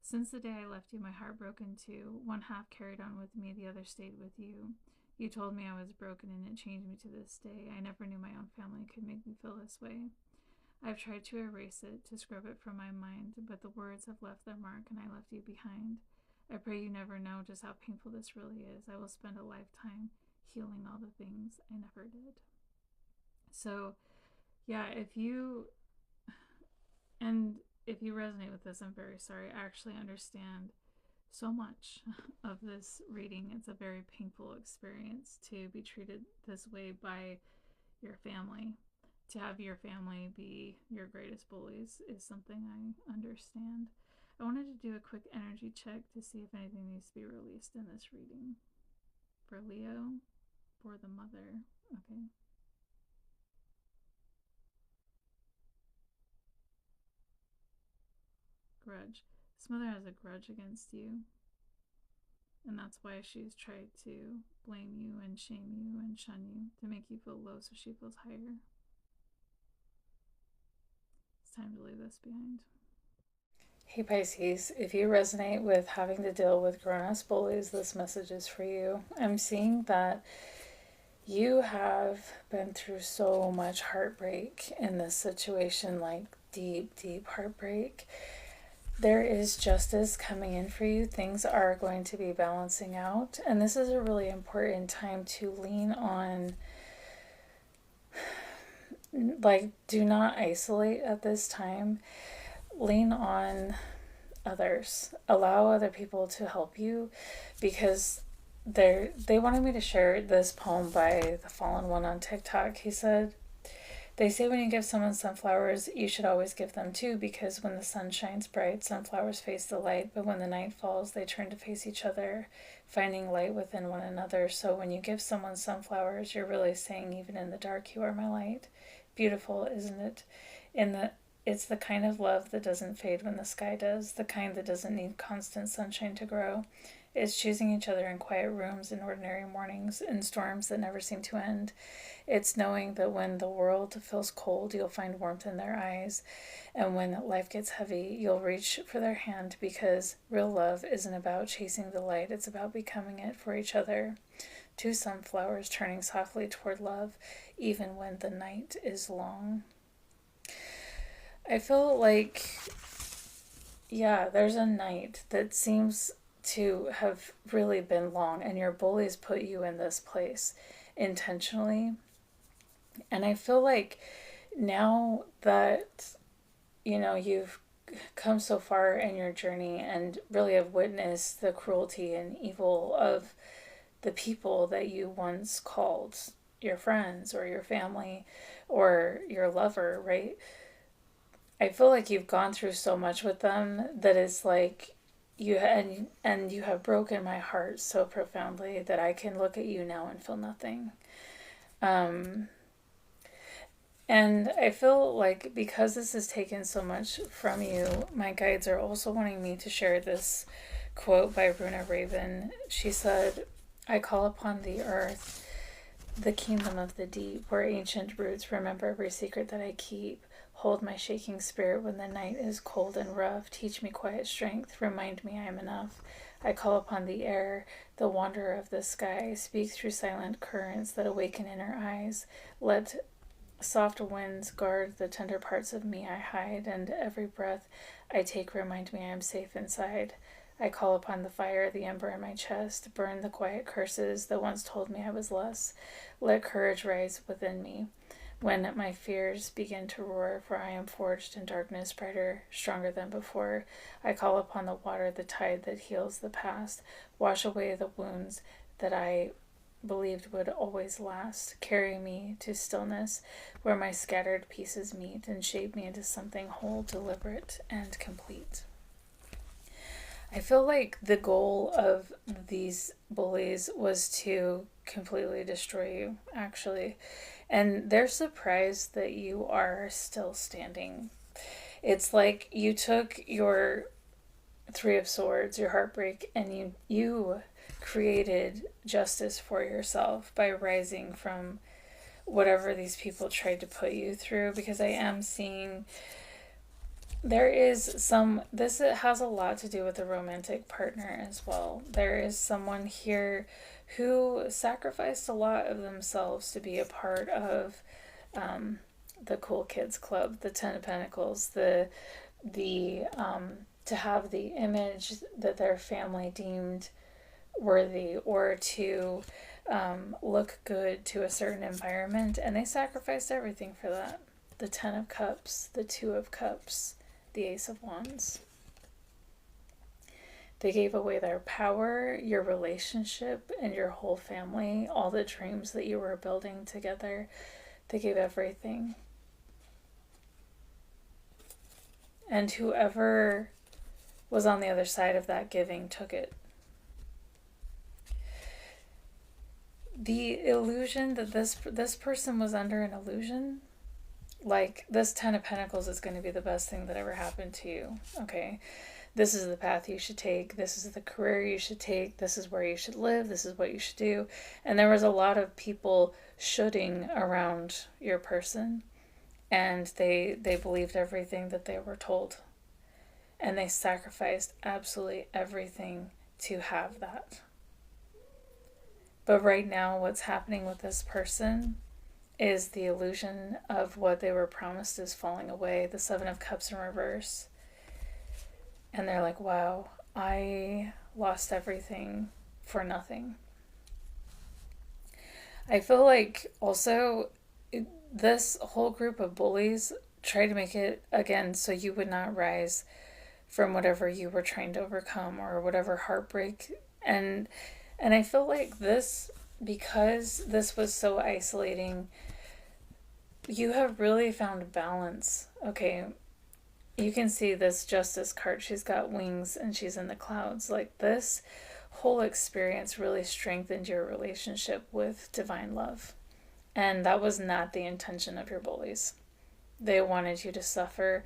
Since the day I left you, my heart broke in two. One half carried on with me, the other stayed with you. You told me I was broken and it changed me to this day. I never knew my own family could make me feel this way. I've tried to erase it, to scrub it from my mind, but the words have left their mark and I left you behind. I pray you never know just how painful this really is. I will spend a lifetime healing all the things I never did. So, yeah, if you resonate with this, I'm very sorry. I actually understand so much of this reading. It's a very painful experience to be treated this way by your family. To have your family be your greatest bullies is something I understand. I wanted to do a quick energy check to see if anything needs to be released in this reading. For Leo, for the mother. Okay. Grudge. This mother has a grudge against you. And that's why she's tried to blame you and shame you and shun you to make you feel low so she feels higher. It's time to leave this behind. Hey Pisces, if you resonate with having to deal with grown-ass bullies, this message is for you. I'm seeing that you have been through so much heartbreak in this situation, like deep, deep heartbreak. There is justice coming in for you. Things are going to be balancing out. And this is a really important time to lean on, like, do not isolate at this time. Lean on others. Allow other people to help you, because they wanted me to share this poem by the Fallen One on TikTok. He said, they say when you give someone sunflowers, you should always give them two, because when the sun shines bright, sunflowers face the light, but when the night falls, they turn to face each other, finding light within one another. So when you give someone sunflowers, you're really saying, even in the dark, you are my light. Beautiful, isn't it? It's the kind of love that doesn't fade when the sky does, the kind that doesn't need constant sunshine to grow. It's choosing each other in quiet rooms, in ordinary mornings, in storms that never seem to end. It's knowing that when the world feels cold, you'll find warmth in their eyes. And when life gets heavy, you'll reach for their hand, because real love isn't about chasing the light, it's about becoming it for each other. Two sunflowers turning softly toward love, even when the night is long. I feel like, yeah, there's a night that seems to have really been long, and your bullies put you in this place intentionally. And I feel like now that, you've come so far in your journey and really have witnessed the cruelty and evil of the people that you once called your friends or your family or your lover, right? I feel like you've gone through so much with them that it's like you have broken my heart so profoundly that I can look at you now and feel nothing. And I feel like because this has taken so much from you, my guides are also wanting me to share this quote by Runa Raven. She said, I call upon the earth, the kingdom of the deep, where ancient roots remember every secret that I keep. Hold my shaking spirit when the night is cold and rough. Teach me quiet strength. Remind me I am enough. I call upon the air, the wanderer of the sky. Speak through silent currents that awaken inner eyes. Let soft winds guard the tender parts of me I hide, and every breath I take remind me I am safe inside. I call upon the fire, the ember in my chest. Burn the quiet curses that once told me I was less. Let courage rise within me when my fears begin to roar, for I am forged in darkness, brighter, stronger than before. I call upon the water, the tide that heals the past. Wash away the wounds that I believed would always last. Carry me to stillness, where my scattered pieces meet, and shape me into something whole, deliberate, and complete. I feel like the goal of these bullies was to completely destroy you, actually. And they're surprised that you are still standing. It's like you took your Three of Swords, your heartbreak, and you created justice for yourself by rising from whatever these people tried to put you through, because I am seeing this has a lot to do with the romantic partner as well. There is someone here who sacrificed a lot of themselves to be a part of the cool kids club, the Ten of Pentacles, the to have the image that their family deemed worthy, or to look good to a certain environment, and they sacrificed everything for that. The Ten of Cups, the Two of Cups, the Ace of Wands. They gave away their power, your relationship, and your whole family, all the dreams that you were building together. They gave everything. And whoever was on the other side of that giving took it. The illusion that this person was under, an illusion, like this Ten of Pentacles is going to be the best thing that ever happened to you, okay? This is the path you should take. This is the career you should take. This is where you should live. This is what you should do. And there was a lot of people shoulding around your person, and they believed everything that they were told. And they sacrificed absolutely everything to have that. But right now, what's happening with this person is the illusion of what they were promised is falling away. The Seven of Cups in reverse. And they're like, wow, I lost everything for nothing. I feel like also this whole group of bullies tried to make it, again, so you would not rise from whatever you were trying to overcome or whatever heartbreak. And I feel like this, because this was so isolating, you have really found balance. Okay, you can see this Justice card. She's got wings and she's in the clouds. Like, this whole experience really strengthened your relationship with divine love. And that was not the intention of your bullies. They wanted you to suffer,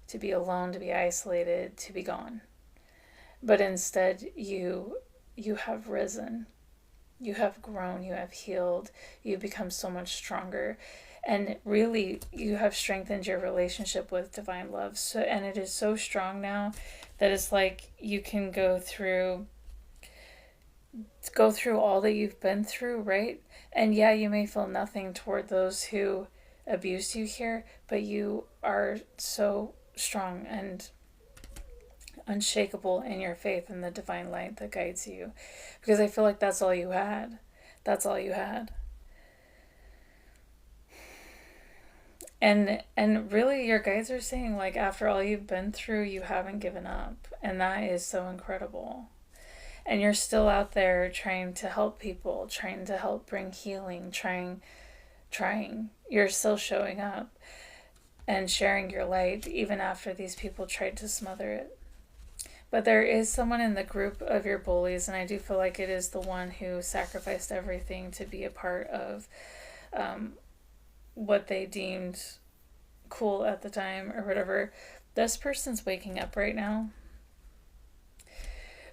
to be alone, to be isolated, to be gone. But instead, you have risen. You have grown. You have healed. You've become so much stronger. And really, you have strengthened your relationship with divine love. So, and it is so strong now that it's like you can go through all that you've been through, right? And yeah, you may feel nothing toward those who abused you here, but you are so strong and unshakable in your faith in the divine light that guides you. Because I feel like that's all you had. That's all you had. And really, your guides are saying, like, after all you've been through, you haven't given up. And that is so incredible. And you're still out there trying to help people, trying to help bring healing, trying. You're still showing up and sharing your light, even after these people tried to smother it. But there is someone in the group of your bullies, and I do feel like it is the one who sacrificed everything to be a part of what they deemed cool at the time or whatever. This person's waking up right now.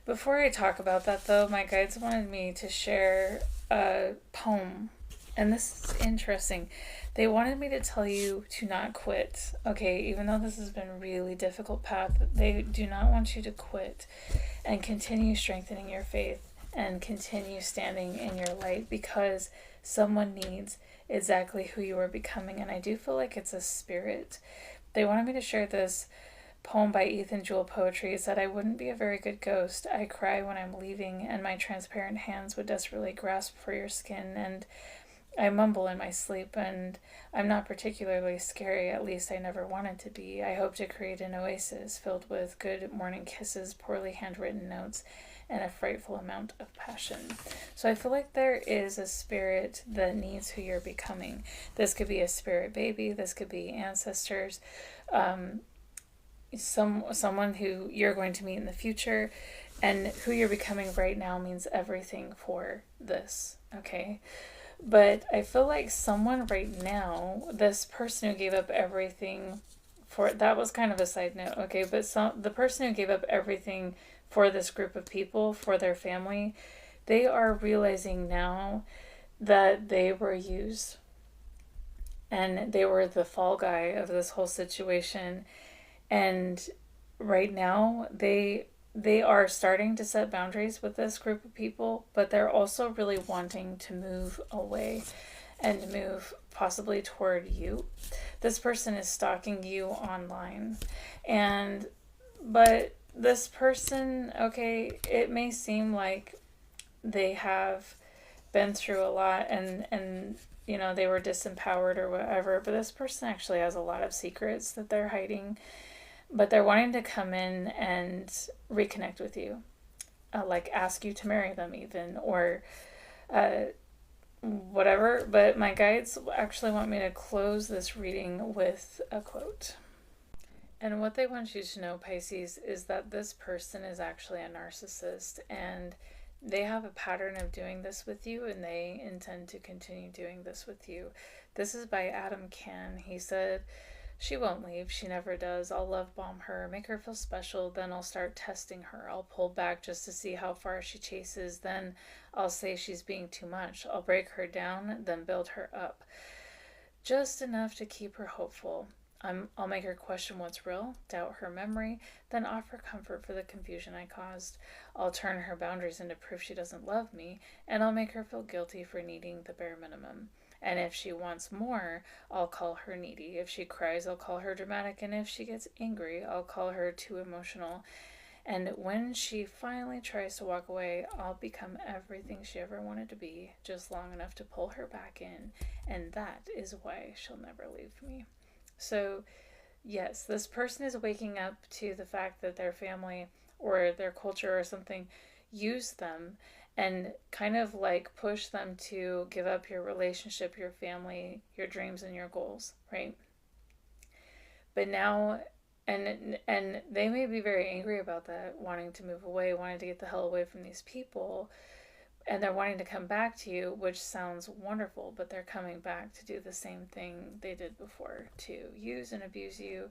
Before I talk about that, though, my guides wanted me to share a poem. And this is interesting. They wanted me to tell you to not quit. Okay, even though this has been a really difficult path, they do not want you to quit, and continue strengthening your faith and continue standing in your light, because someone needs exactly who you are becoming. And I do feel like it's a spirit. They wanted me to share this poem by Ethan Jewel Poetry. It said, I wouldn't be a very good ghost. I cry when I'm leaving, and my transparent hands would desperately grasp for your skin, and I mumble in my sleep, and I'm not particularly scary, at least I never wanted to be. I hope to create an oasis filled with good morning kisses, poorly handwritten notes, and a frightful amount of passion. So I feel like there is a spirit that needs who you're becoming. This could be a spirit baby. This could be ancestors. Someone who you're going to meet in the future, and who you're becoming right now means everything for this, okay? But I feel like someone right now, this person who gave up everything for, that was kind of a side note, okay? But the person who gave up everything for this group of people, for their family, they are realizing now that they were used and they were the fall guy of this whole situation. And right now they are starting to set boundaries with this group of people, but they're also really wanting to move away and move possibly toward you. This person is stalking you online. And but this person, okay, it may seem like they have been through a lot, and you know, they were disempowered or whatever, but this person actually has a lot of secrets that they're hiding, but they're wanting to come in and reconnect with you, like ask you to marry them even, or uh, whatever. But my guides actually want me to close this reading with a quote. And what they want you to know, Pisces, is that this person is actually a narcissist, and they have a pattern of doing this with you, and they intend to continue doing this with you. This is by Adam Can. He said, "She won't leave. She never does. I'll love bomb her, make her feel special. Then I'll start testing her. I'll pull back just to see how far she chases. Then I'll say she's being too much. I'll break her down, then build her up. Just enough to keep her hopeful. I'll make her question what's real, doubt her memory, then offer comfort for the confusion I caused. I'll turn her boundaries into proof she doesn't love me, and I'll make her feel guilty for needing the bare minimum. And if she wants more, I'll call her needy. If she cries, I'll call her dramatic. And if she gets angry, I'll call her too emotional. And when she finally tries to walk away, I'll become everything she ever wanted to be, just long enough to pull her back in. And that is why she'll never leave me." So, yes, this person is waking up to the fact that their family or their culture or something used them and kind of like push them to give up your relationship, your family, your dreams, and your goals, right? But now, and they may be very angry about that, wanting to move away, wanting to get the hell away from these people, and they're wanting to come back to you, which sounds wonderful, but they're coming back to do the same thing they did before, to use and abuse you.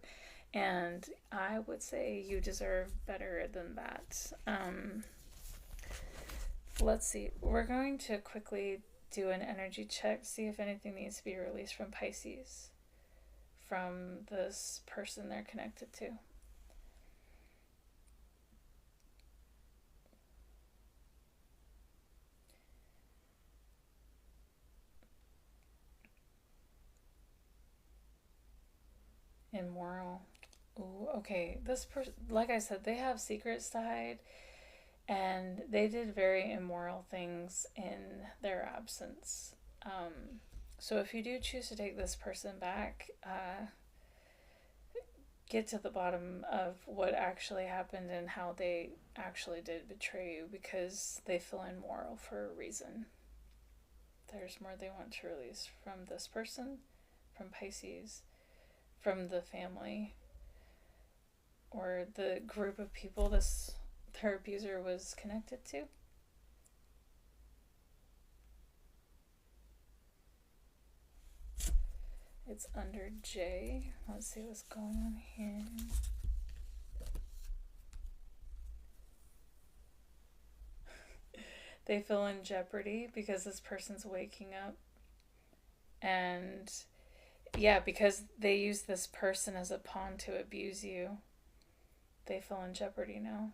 And I would say you deserve better than that. Let's see. We're going to quickly do an energy check, see if anything needs to be released from Pisces, from this person they're connected to. Immoral. Ooh, okay. This person, like I said, they have secrets to hide, and they did very immoral things in their absence. So if you do choose to take this person back, get to the bottom of what actually happened and how they actually did betray you, because they feel immoral for a reason. There's more they want to release from this person, from Pisces, from the family, or the group of people their abuser was connected to. It's under J. Let's see what's going on here. They feel in jeopardy because this person's waking up. And yeah, because they use this person as a pawn to abuse you, they feel in jeopardy now.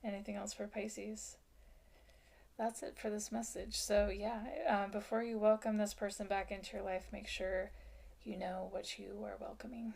Anything else for Pisces? That's it for this message. So yeah, before you welcome this person back into your life, make sure you know what you are welcoming.